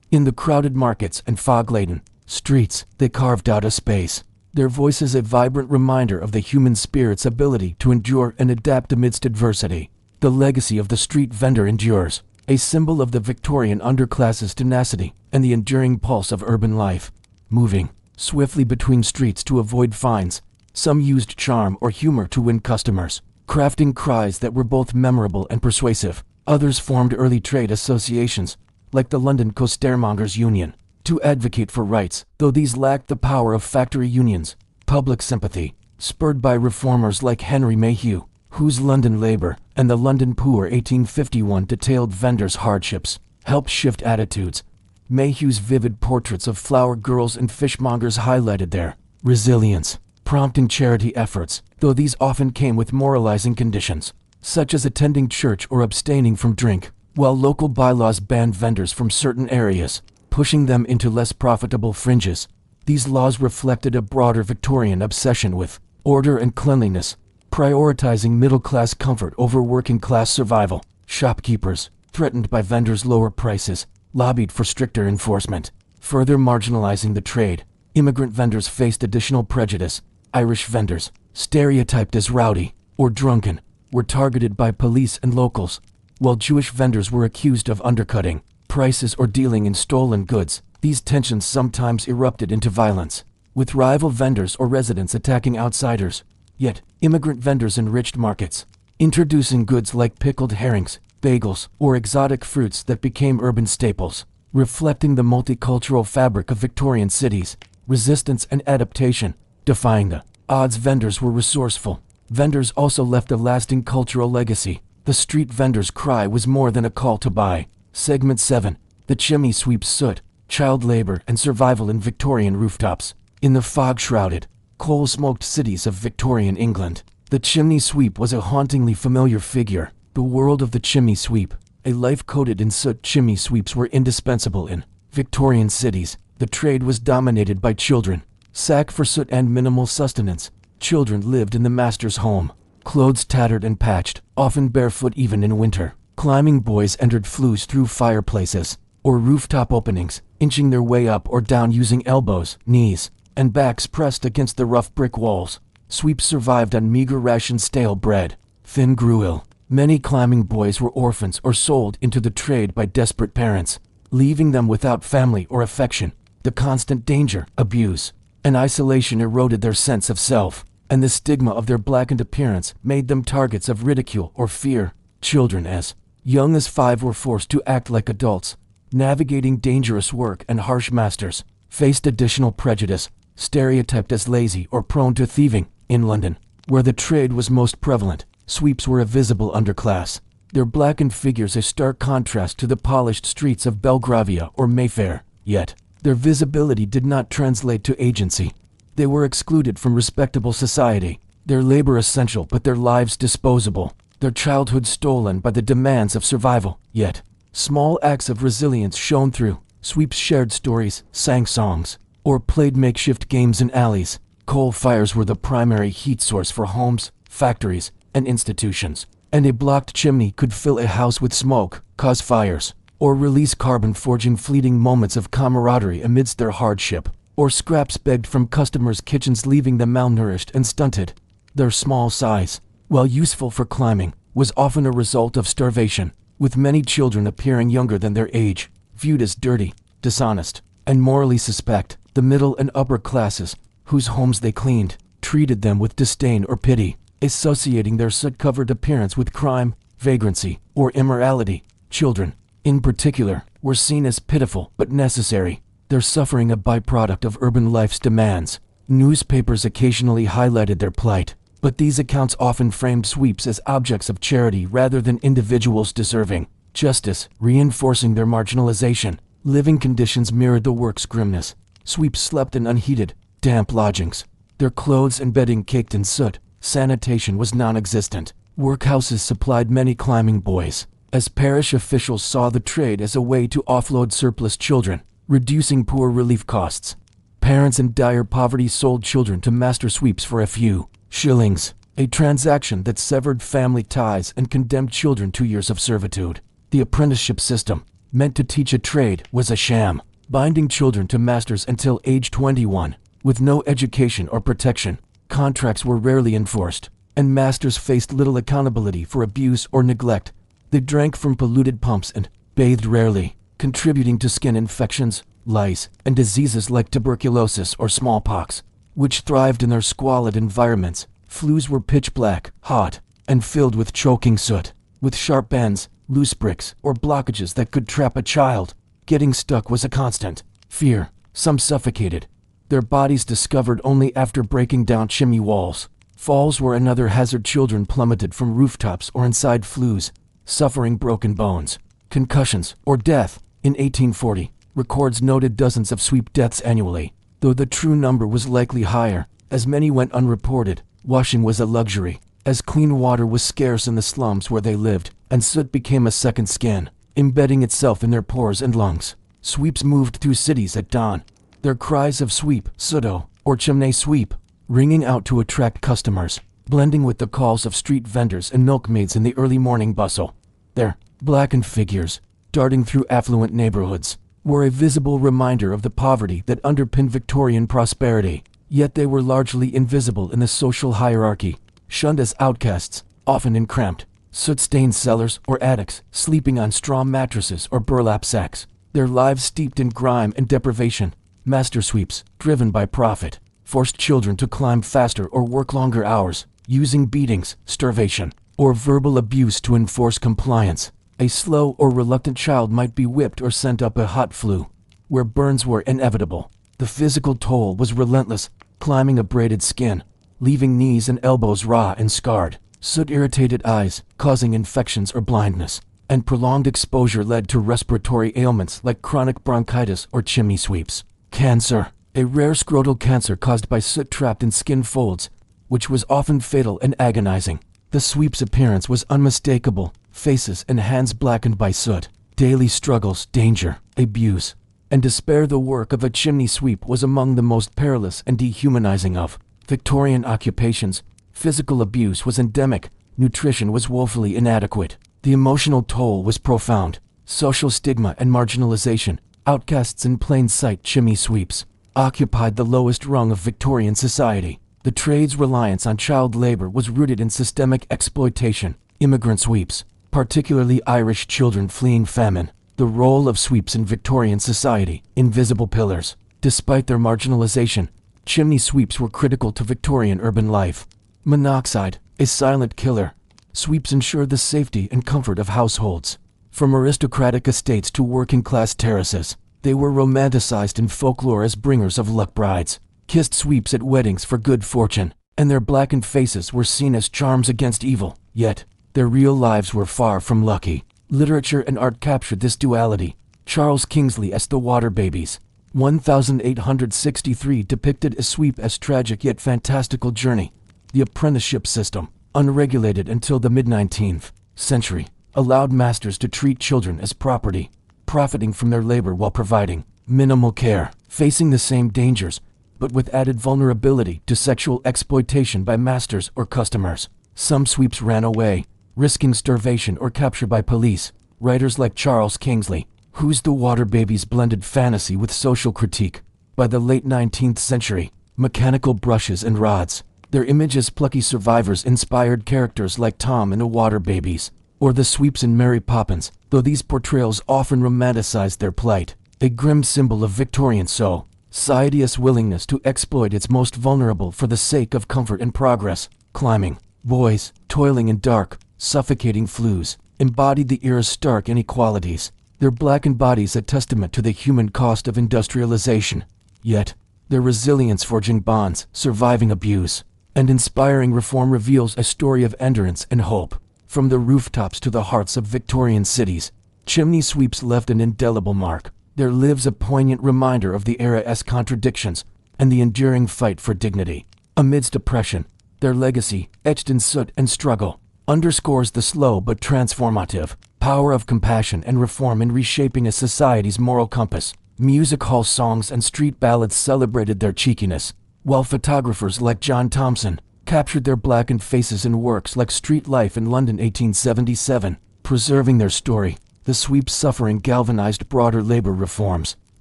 In the crowded markets and fog-laden streets, they carved out a space, their voices a vibrant reminder of the human spirit's ability to endure and adapt amidst adversity. The legacy of the street vendor endures, a symbol of the Victorian underclass's tenacity and the enduring pulse of urban life. Moving swiftly between streets to avoid fines, some used charm or humor to win customers, crafting cries that were both memorable and persuasive. Others formed early trade associations, like the London Costermongers Union, to advocate for rights, though these lacked the power of factory unions. Public sympathy, spurred by reformers like Henry Mayhew, whose London Labour and the London Poor 1851 detailed vendors' hardships, helped shift attitudes. Mayhew's vivid portraits of flower girls and fishmongers highlighted their resilience, prompting charity efforts, though these often came with moralizing conditions, such as attending church or abstaining from drink, while local bylaws banned vendors from certain areas, pushing them into less profitable fringes. These laws reflected a broader Victorian obsession with order and cleanliness, prioritizing middle-class comfort over working-class survival. Shopkeepers, threatened by vendors' lower prices, lobbied for stricter enforcement, further marginalizing the trade. Immigrant vendors faced additional prejudice. Irish vendors, stereotyped as rowdy or drunken, were targeted by police and locals, while Jewish vendors were accused of undercutting prices or dealing in stolen goods. These tensions sometimes erupted into violence, with rival vendors or residents attacking outsiders. Yet, immigrant vendors enriched markets, introducing goods like pickled herrings, bagels, or exotic fruits that became urban staples, reflecting the multicultural fabric of Victorian cities. Resistance and adaptation, defying the odds. Vendors were resourceful. Vendors also left a lasting cultural legacy. The street vendor's cry was more than a call to buy. Segment 7. The chimney sweep's soot, child labor, and survival in Victorian rooftops. In the fog-shrouded, coal-smoked cities of Victorian England, the chimney sweep was a hauntingly familiar figure. The world of the chimney sweep, A life coated in soot, chimney sweeps were indispensable in Victorian cities. The trade was dominated by children. Sacked for soot and minimal sustenance, children lived in the master's home, clothes tattered and patched, often barefoot even in winter. Climbing boys entered flues through fireplaces or rooftop openings, inching their way up or down using elbows, knees, and backs pressed against the rough brick walls. Sweeps survived on meager rations, stale bread, thin gruel. Many climbing boys were orphans or sold into the trade by desperate parents, leaving them without family or affection. The constant danger, abuse, and isolation eroded their sense of self, and the stigma of their blackened appearance made them targets of ridicule or fear. Children as young as 5 were forced to act like adults, navigating dangerous work, and harsh masters faced additional prejudice, stereotyped as lazy or prone to thieving. In London, where the trade was most prevalent, sweeps were a visible underclass, their blackened figures a stark contrast to the polished streets of Belgravia or Mayfair. Yet, their visibility did not translate to agency. They were excluded from respectable society, their labor essential but their lives disposable, their childhood stolen by the demands of survival. Yet, small acts of resilience shone through. Sweeps shared stories, sang songs, or played makeshift games in alleys. Coal fires were the primary heat source for homes, factories, and institutions, and a blocked chimney could fill a house with smoke, cause fires, or release carbon, forging fleeting moments of camaraderie amidst their hardship, or scraps begged from customers' kitchens, leaving them malnourished and stunted. Their small size, while useful for climbing, was often a result of starvation, with many children appearing younger than their age, viewed as dirty, dishonest, and morally suspect. The middle and upper classes, whose homes they cleaned, treated them with disdain or pity, associating their soot-covered appearance with crime, vagrancy, or immorality. Children, in particular, were seen as pitiful but necessary, their suffering a byproduct of urban life's demands. Newspapers occasionally highlighted their plight, but these accounts often framed sweeps as objects of charity rather than individuals deserving justice, reinforcing their marginalization. Living conditions mirrored the work's grimness. Sweeps slept in unheated, damp lodgings, their clothes and bedding caked in soot. Sanitation was non-existent. Workhouses supplied many climbing boys, as parish officials saw the trade as a way to offload surplus children, reducing poor relief costs. Parents in dire poverty sold children to master sweeps for a few shillings, a transaction that severed family ties and condemned children to years of servitude. The apprenticeship system, meant to teach a trade, was a sham, binding children to masters until age 21. With no education or protection, contracts were rarely enforced, and masters faced little accountability for abuse or neglect. They drank from polluted pumps and bathed rarely, contributing to skin infections, lice, and diseases like tuberculosis or smallpox, which thrived in their squalid environments. Flues were pitch black, hot, and filled with choking soot, with sharp bends, loose bricks, or blockages that could trap a child. Getting stuck was a constant fear. Some suffocated, their bodies discovered only after breaking down chimney walls. Falls were another hazard. Children plummeted from rooftops or inside flues, suffering broken bones, concussions, or death. In 1840, records noted dozens of sweep deaths annually, though the true number was likely higher, as many went unreported. Washing was a luxury, as clean water was scarce in the slums where they lived, and soot became a second skin, embedding itself in their pores and lungs. Sweeps moved through cities at dawn, their cries of sweep, sooto, or chimney sweep, ringing out to attract customers, blending with the calls of street vendors and milkmaids in the early morning bustle. Their blackened figures, darting through affluent neighborhoods, were a visible reminder of the poverty that underpinned Victorian prosperity, yet they were largely invisible in the social hierarchy, shunned as outcasts, often in cramped, soot-stained cellars or attics, sleeping on straw mattresses or burlap sacks, their lives steeped in grime and deprivation. Master sweeps, driven by profit, forced children to climb faster or work longer hours, using beatings, starvation, or verbal abuse to enforce compliance. A slow or reluctant child might be whipped or sent up a hot flue, where burns were inevitable. The physical toll was relentless, climbing abraded skin, leaving knees and elbows raw and scarred. Soot-irritated eyes, causing infections or blindness, and prolonged exposure led to respiratory ailments like chronic bronchitis or chimney sweeps. Cancer, a rare scrotal cancer caused by soot trapped in skin folds, which was often fatal and agonizing. The sweep's appearance was unmistakable, faces and hands blackened by soot. Daily struggles, danger, abuse, and despair. The work of a chimney sweep was among the most perilous and dehumanizing of Victorian occupations. Physical abuse was endemic, nutrition was woefully inadequate, the emotional toll was profound, social stigma and marginalization, outcasts in plain sight. Chimney sweeps occupied the lowest rung of Victorian society. The trade's reliance on child labor was rooted in systemic exploitation. Immigrant sweeps, particularly Irish children fleeing famine. The role of sweeps in Victorian society, invisible pillars. Despite their marginalization, chimney sweeps were critical to Victorian urban life. Monoxide, a silent killer. Sweeps ensured the safety and comfort of households. From aristocratic estates to working-class terraces, they were romanticized in folklore as bringers of luck. Brides kissed sweeps at weddings for good fortune, and their blackened faces were seen as charms against evil. Yet, their real lives were far from lucky. Literature and art captured this duality. Charles Kingsley as The Water Babies, 1863, depicted a sweep as tragic yet fantastical journey. The apprenticeship system, unregulated until the mid-19th century, allowed masters to treat children as property, profiting from their labor while providing minimal care, facing the same dangers, but with added vulnerability to sexual exploitation by masters or customers. Some sweeps ran away, risking starvation or capture by police. Writers like Charles Kingsley, whose The Water Babies blended fantasy with social critique. By the late 19th century, mechanical brushes and rods, their image as plucky survivors inspired characters like Tom in The Water Babies, or the sweeps in Mary Poppins, though these portrayals often romanticized their plight. A grim symbol of Victorian society's willingness to exploit its most vulnerable for the sake of comfort and progress. Climbing boys, toiling in dark, suffocating flues, embodied the era's stark inequalities, their blackened bodies a testament to the human cost of industrialization. Yet, their resilience forging bonds, surviving abuse, and inspiring reform reveals a story of endurance and hope. From the rooftops to the hearts of Victorian cities, chimney sweeps left an indelible mark. There lives a poignant reminder of the era's contradictions and the enduring fight for dignity. Amidst oppression, their legacy, etched in soot and struggle, underscores the slow but transformative power of compassion and reform in reshaping a society's moral compass. Music hall songs and street ballads celebrated their cheekiness, while photographers like John Thomson captured their blackened faces in works like Street Life in London 1877, preserving their story. The sweep's suffering galvanized broader labor reforms,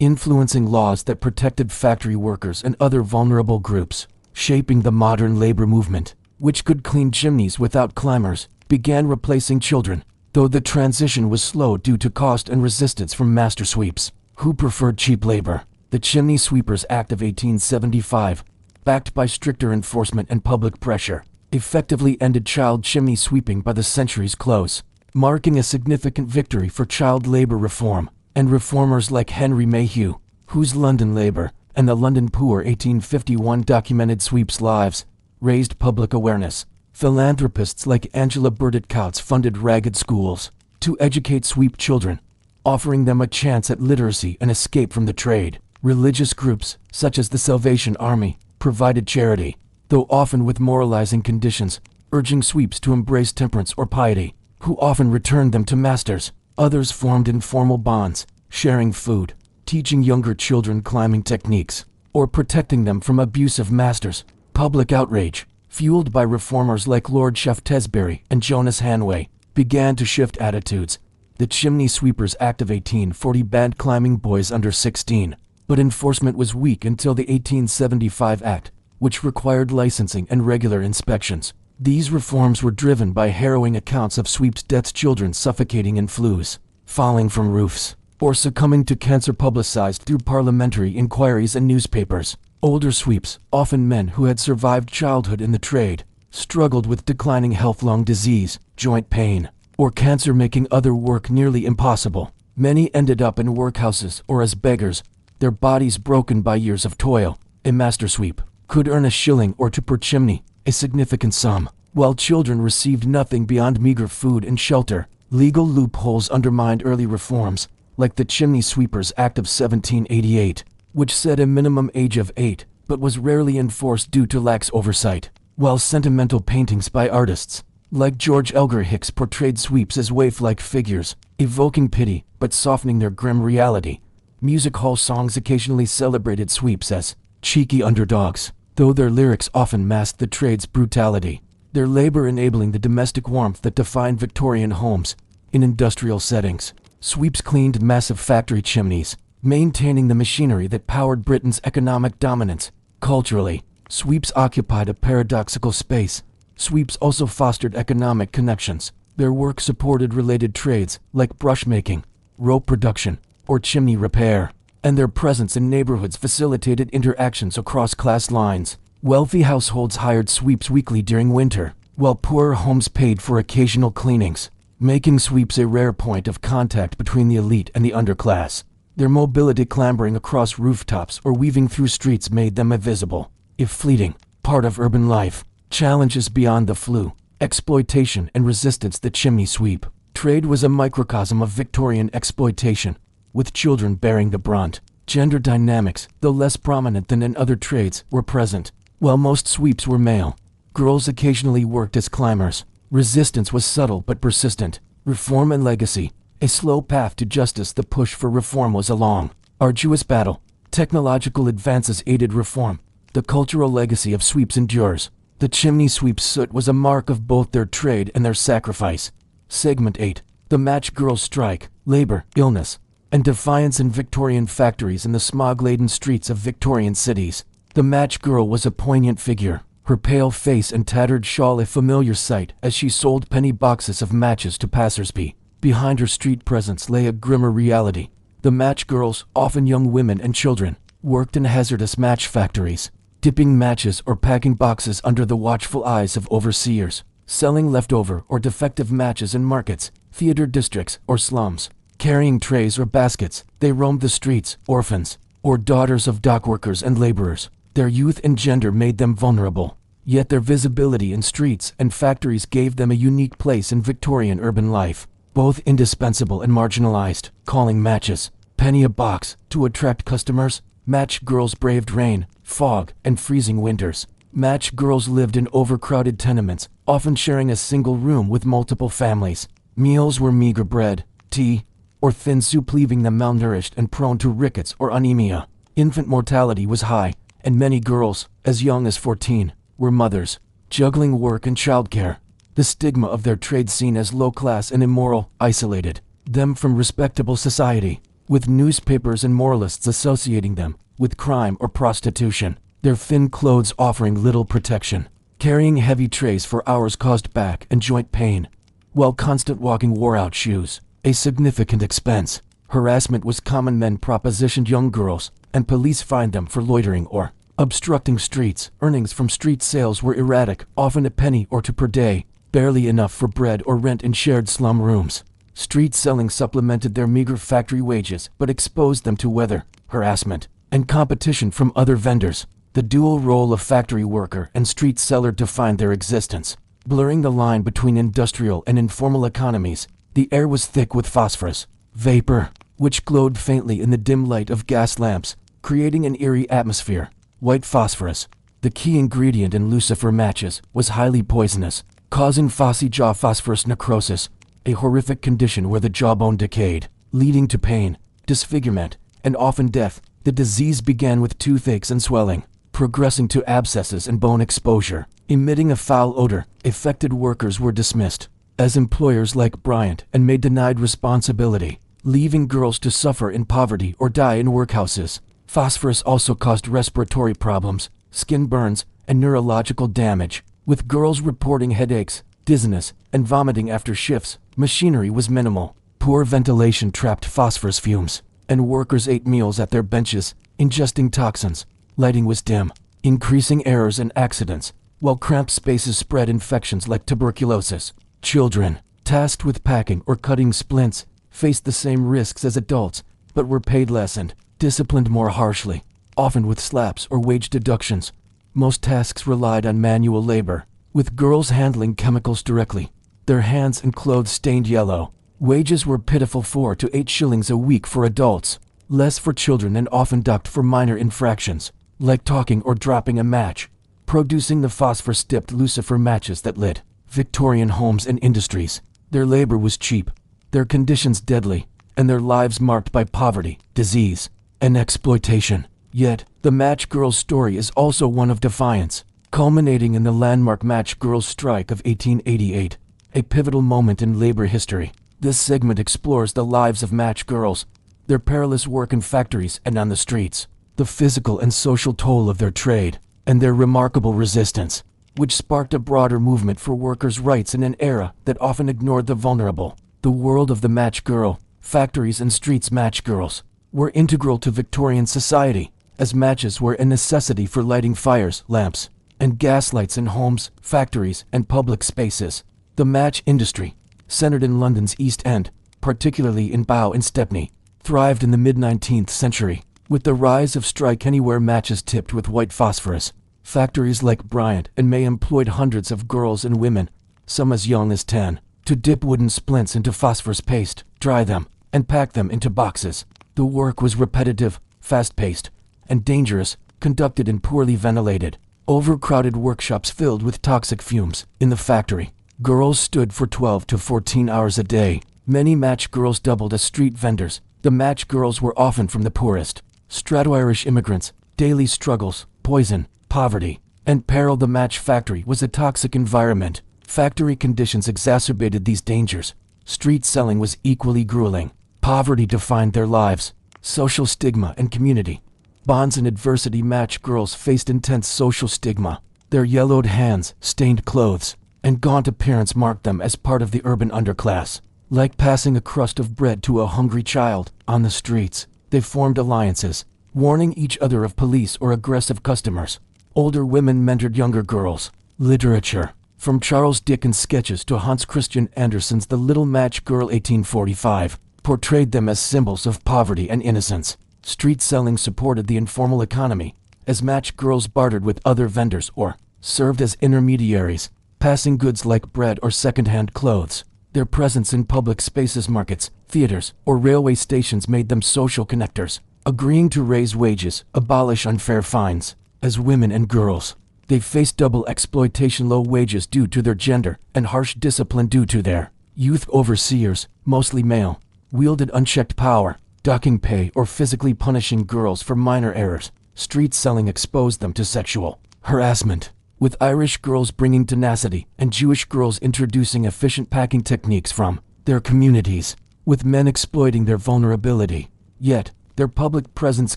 influencing laws that protected factory workers and other vulnerable groups. Shaping the modern labor movement, which could clean chimneys without climbers, began replacing children, though the transition was slow due to cost and resistance from master sweeps, who preferred cheap labor. The Chimney Sweepers Act of 1875, backed by stricter enforcement and public pressure, effectively ended child chimney sweeping by the century's close, marking a significant victory for child labor reform. And reformers like Henry Mayhew, whose London Labor and the London Poor 1851 documented sweeps' lives, raised public awareness. Philanthropists like Angela Burdett Coutts funded ragged schools to educate sweep children, offering them a chance at literacy and escape from the trade. Religious groups, such as the Salvation Army, provided charity, though often with moralizing conditions, urging sweeps to embrace temperance or piety, who often returned them to masters. Others formed informal bonds, sharing food, teaching younger children climbing techniques, or protecting them from abusive masters. Public outrage, fueled by reformers like Lord Shaftesbury and Jonas Hanway, began to shift attitudes. The Chimney Sweepers Act of 1840 banned climbing boys under 16, but enforcement was weak until the 1875 Act, which required licensing and regular inspections. These reforms were driven by harrowing accounts of sweeps' deaths, children suffocating in flues, falling from roofs, or succumbing to cancer, publicized through parliamentary inquiries and newspapers. Older sweeps, often men who had survived childhood in the trade, struggled with declining health, lung disease, joint pain, or cancer, making other work nearly impossible. Many ended up in workhouses or as beggars, their bodies broken by years of toil. A master sweep could earn a shilling or two per chimney, a significant sum, while children received nothing beyond meager food and shelter. Legal loopholes undermined early reforms, like the Chimney Sweepers Act of 1788, which set a minimum age of 8, but was rarely enforced due to lax oversight. While sentimental paintings by artists, Like George Elgar Hicks portrayed sweeps as waif-like figures, evoking pity but softening their grim reality. Music hall songs occasionally celebrated sweeps as cheeky underdogs, though their lyrics often masked the trade's brutality, their labor enabling the domestic warmth that defined Victorian homes. In industrial settings, sweeps cleaned massive factory chimneys, maintaining the machinery that powered Britain's economic dominance. Culturally, sweeps occupied a paradoxical space. Sweeps also fostered economic connections. Their work supported related trades like brushmaking, rope production, or chimney repair, and their presence in neighborhoods facilitated interactions across class lines. Wealthy households hired sweeps weekly during winter, while poorer homes paid for occasional cleanings, making sweeps a rare point of contact between the elite and the underclass. Their mobility, clambering across rooftops or weaving through streets, made them a visible, if fleeting, part of urban life. Challenges beyond the flue, exploitation and resistance. The chimney sweep trade was a microcosm of Victorian exploitation, with children bearing the brunt. Gender dynamics, though less prominent than in other trades, were present. While most sweeps were male, girls occasionally worked as climbers. Resistance was subtle but persistent. Reform and legacy, a slow path to justice. The push for reform was a long, arduous battle. Technological advances aided reform. The cultural legacy of sweeps endures. The chimney sweep's soot was a mark of both their trade and their sacrifice. Segment 8. The match girls' strike, labor, illness, and defiance in Victorian factories and the smog-laden streets of Victorian cities. The match girl was a poignant figure, her pale face and tattered shawl a familiar sight as she sold penny boxes of matches to passersby. Behind her street presence lay a grimmer reality. The match girls, often young women and children, worked in hazardous match factories, dipping matches or packing boxes under the watchful eyes of overseers, selling leftover or defective matches in markets, theater districts, or slums. Carrying trays or baskets, they roamed the streets, orphans, or daughters of dockworkers and laborers. Their youth and gender made them vulnerable, yet their visibility in streets and factories gave them a unique place in Victorian urban life, both indispensable and marginalized. Calling matches, penny a box, to attract customers. Match girls braved rain, fog, and freezing winters. Match girls lived in overcrowded tenements, often sharing a single room with multiple families. Meals were meager bread, tea, or thin soup, leaving them malnourished and prone to rickets or anemia. Infant mortality was high, and many girls, as young as 14, were mothers, juggling work and childcare. The stigma of their trade, seen as low-class and immoral, isolated them from respectable society, with newspapers and moralists associating them with crime or prostitution. Their thin clothes offering little protection. Carrying heavy trays for hours caused back and joint pain, while constant walking wore out shoes, a significant expense. Harassment was common. Men propositioned young girls, and police fined them for loitering or obstructing streets. Earnings from street sales were erratic, often a penny or two per day, barely enough for bread or rent in shared slum rooms. Street selling supplemented their meager factory wages but exposed them to weather, harassment, and competition from other vendors. The dual role of factory worker and street seller defined their existence, blurring the line between industrial and informal economies. The air was thick with phosphorus vapor, which glowed faintly in the dim light of gas lamps, creating an eerie atmosphere. White phosphorus, the key ingredient in lucifer matches, was highly poisonous, causing phossy jaw phosphorus necrosis, a horrific condition where the jawbone decayed, leading to pain, disfigurement, and often death. The disease began with toothaches and swelling, progressing to abscesses and bone exposure, emitting a foul odor. Affected workers were dismissed as employers like Bryant and May denied responsibility, leaving girls to suffer in poverty or die in workhouses. Phosphorus also caused respiratory problems, skin burns, and neurological damage, with girls reporting headaches, dizziness, and vomiting after shifts. Machinery was minimal. Poor ventilation trapped phosphorus fumes, and workers ate meals at their benches, ingesting toxins. Lighting was dim, increasing errors and accidents, while cramped spaces spread infections like tuberculosis. Children, tasked with packing or cutting splints, faced the same risks as adults, but were paid less and disciplined more harshly, often with slaps or wage deductions. Most tasks relied on manual labor, with girls handling chemicals directly, their hands and clothes stained yellow. Wages were pitiful 4 to 8 shillings a week for adults, less for children, and often docked for minor infractions, like talking or dropping a match, producing the phosphorus-dipped lucifer matches that lit Victorian homes and industries. Their labor was cheap, their conditions deadly, and their lives marked by poverty, disease, and exploitation. Yet, the Match Girls story is also one of defiance, culminating in the landmark Match Girls strike of 1888, a pivotal moment in labor history. This segment explores the lives of Match Girls, their perilous work in factories and on the streets, the physical and social toll of their trade, and their remarkable resistance, which sparked a broader movement for workers' rights in an era that often ignored the vulnerable. The world of the Match Girl, factories and streets Match Girls, were integral to Victorian society, as matches were a necessity for lighting fires, lamps, and gas lights in homes, factories, and public spaces. The match industry, centered in London's East End, particularly in Bow and Stepney, thrived in the mid-19th century, with the rise of strike-anywhere matches tipped with white phosphorus. Factories like Bryant and May employed hundreds of girls and women, some as young as 10, to dip wooden splints into phosphorus paste, dry them, and pack them into boxes. The work was repetitive, fast-paced, and dangerous, conducted in poorly ventilated, overcrowded workshops filled with toxic fumes. In the factory, girls stood for 12 to 14 hours a day. Many Match Girls doubled as street vendors. The Match Girls were often from the poorest. Strato-Irish immigrants, daily struggles, poison, poverty, and peril. The match factory was a toxic environment. Factory conditions exacerbated these dangers. Street selling was equally grueling. Poverty defined their lives. Social stigma and community bonds in adversity. Match Girls faced intense social stigma. Their yellowed hands, stained clothes, and gaunt appearance marked them as part of the urban underclass. Like passing a crust of bread to a hungry child on the streets, they formed alliances, warning each other of police or aggressive customers. Older women mentored younger girls. Literature, from Charles Dickens' sketches to Hans Christian Andersen's The Little Match Girl 1845, portrayed them as symbols of poverty and innocence. Street selling supported the informal economy, as Match Girls bartered with other vendors or served as intermediaries, passing goods like bread or second-hand clothes. Their presence in public spaces, markets, theaters, or railway stations made them social connectors, agreeing to raise wages, abolish unfair fines. As women and girls, they faced double exploitation: low wages due to their gender, and harsh discipline due to their youth. Overseers, mostly male, wielded unchecked power, docking pay or physically punishing girls for minor errors. Street selling exposed them to sexual harassment, with Irish girls bringing tenacity and Jewish girls introducing efficient packing techniques from their communities, with men exploiting their vulnerability. Yet, their public presence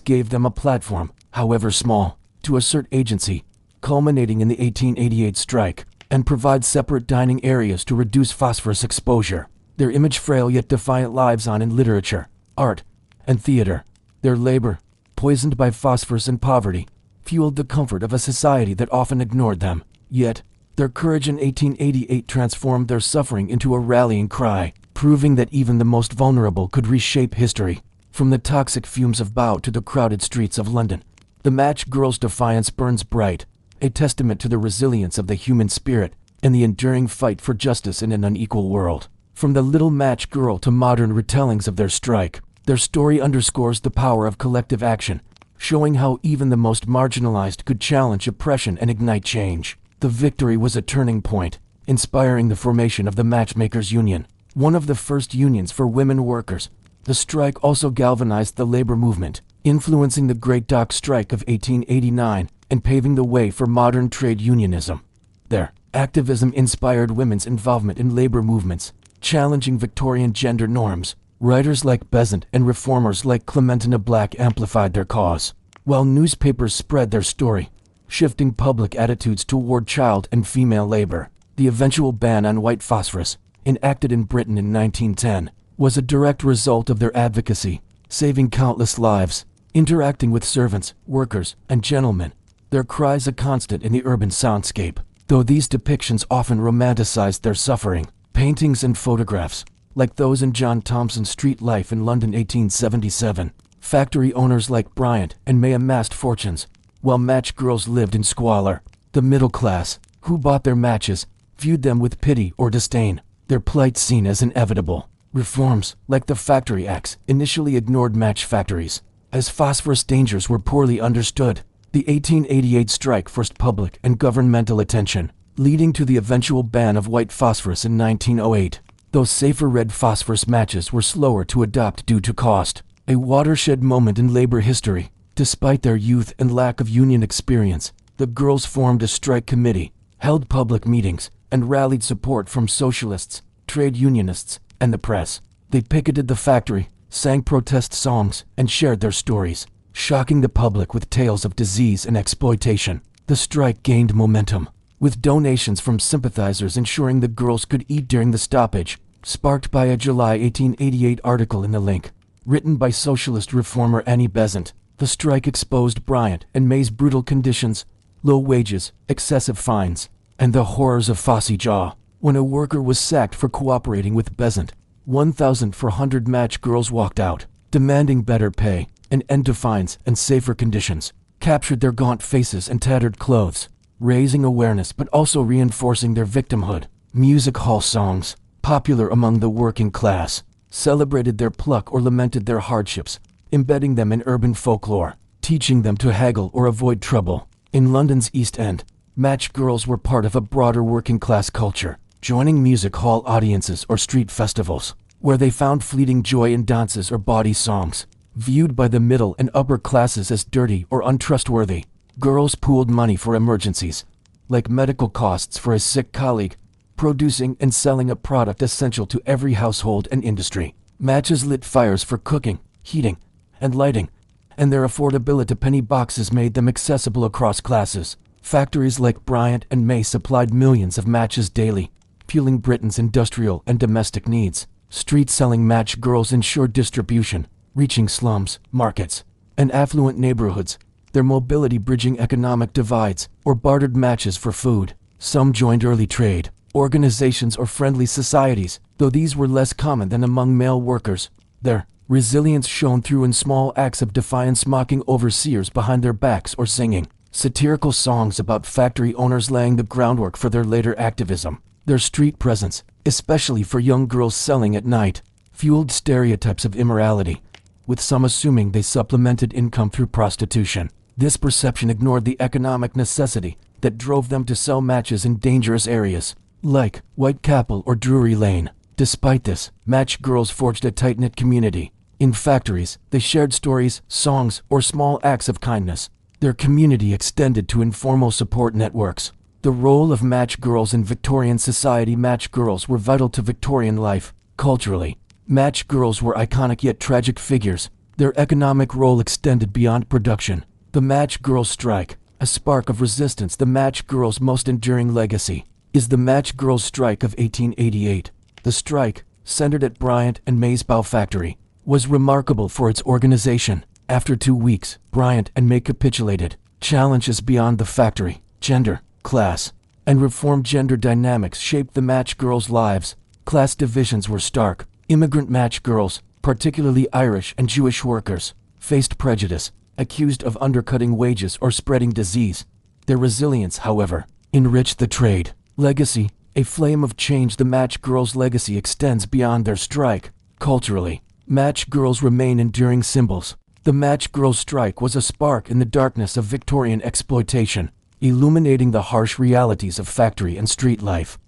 gave them a platform, however small, to assert agency, culminating in the 1888 strike, and provide separate dining areas to reduce phosphorus exposure. Their image frail yet defiant lives on in literature, art, and theater. Their labor, poisoned by phosphorus and poverty, fueled the comfort of a society that often ignored them. Yet, their courage in 1888 transformed their suffering into a rallying cry, proving that even the most vulnerable could reshape history. From the toxic fumes of Bow to the crowded streets of London, the Match Girls' defiance burns bright, a testament to the resilience of the human spirit and the enduring fight for justice in an unequal world. From the Little Match Girl to modern retellings of their strike, their story underscores the power of collective action, showing how even the most marginalized could challenge oppression and ignite change. The victory was a turning point, inspiring the formation of the Matchmakers' Union, one of the first unions for women workers. The strike also galvanized the labor movement, influencing the Great Dock Strike of 1889 and paving the way for modern trade unionism. Their activism inspired women's involvement in labor movements, challenging Victorian gender norms. Writers like Besant and reformers like Clementina Black amplified their cause, while newspapers spread their story, shifting public attitudes toward child and female labor. The eventual ban on white phosphorus, enacted in Britain in 1910, was a direct result of their advocacy, saving countless lives. Interacting with servants, workers, and gentlemen, their cries a constant in the urban soundscape. Though these depictions often romanticized their suffering, paintings and photographs, like those in John Thompson's Street Life in London 1877, factory owners like Bryant and May amassed fortunes, while match girls lived in squalor. The middle class, who bought their matches, viewed them with pity or disdain, their plight seen as inevitable. Reforms, like the Factory Acts, initially ignored match factories, as phosphorus dangers were poorly understood. The 1888 strike forced public and governmental attention, leading to the eventual ban of white phosphorus in 1908. Those safer red phosphorus matches were slower to adopt due to cost. A watershed moment in labor history. Despite their youth and lack of union experience, the girls formed a strike committee, held public meetings, and rallied support from socialists, trade unionists, and the press. They picketed the factory, sang protest songs, and shared their stories, shocking the public with tales of disease and exploitation. The strike gained momentum, with donations from sympathizers ensuring the girls could eat during the stoppage, sparked by a July 1888 article in the Link, written by socialist reformer Annie Besant. The strike exposed Bryant and May's brutal conditions, low wages, excessive fines, and the horrors of Fosse Jaw. When a worker was sacked for cooperating with Besant, 1,400 match girls walked out, demanding better pay, an end to fines and safer conditions, captured their gaunt faces and tattered clothes, raising awareness but also reinforcing their victimhood. Music hall songs, popular among the working class, celebrated their pluck or lamented their hardships, embedding them in urban folklore, teaching them to haggle or avoid trouble. In London's East End, match girls were part of a broader working-class culture, joining music hall audiences or street festivals, where they found fleeting joy in dances or bawdy songs. Viewed by the middle and upper classes as dirty or untrustworthy, girls pooled money for emergencies, like medical costs for a sick colleague, producing and selling a product essential to every household and industry. Matches lit fires for cooking, heating, and lighting, and their affordability penny boxes made them accessible across classes. Factories like Bryant and May supplied millions of matches daily, fueling Britain's industrial and domestic needs. Street-selling match girls ensured distribution, reaching slums, markets, and affluent neighborhoods, their mobility bridging economic divides, or bartered matches for food. Some joined early trade organizations or friendly societies, though these were less common than among male workers. Their resilience shone through in small acts of defiance, mocking overseers behind their backs or singing satirical songs about factory owners, laying the groundwork for their later activism. Their street presence, especially for young girls selling at night, fueled stereotypes of immorality, with some assuming they supplemented income through prostitution. This perception ignored the economic necessity that drove them to sell matches in dangerous areas, like Whitechapel or Drury Lane. Despite this, match girls forged a tight-knit community. In factories, they shared stories, songs, or small acts of kindness. Their community extended to informal support networks. The role of match girls in Victorian society. Match girls were vital to Victorian life. Culturally, match girls were iconic yet tragic figures. Their economic role extended beyond production. The match girls' strike, a spark of resistance. The match girls' most enduring legacy is the match girls' strike of 1888. The strike, centered at Bryant and May's Bow Factory, was remarkable for its organization. After 2 weeks, Bryant and May capitulated. Challenges beyond the factory, gender, class, and reformed gender dynamics shaped the match girls' lives. Class divisions were stark. Immigrant match girls, particularly Irish and Jewish workers, faced prejudice, accused of undercutting wages or spreading disease. Their resilience, however, enriched the trade. Legacy, a flame of change. The match girls' legacy extends beyond their strike. Culturally, match girls remain enduring symbols. The match girls' strike was a spark in the darkness of Victorian exploitation, illuminating the harsh realities of factory and street life.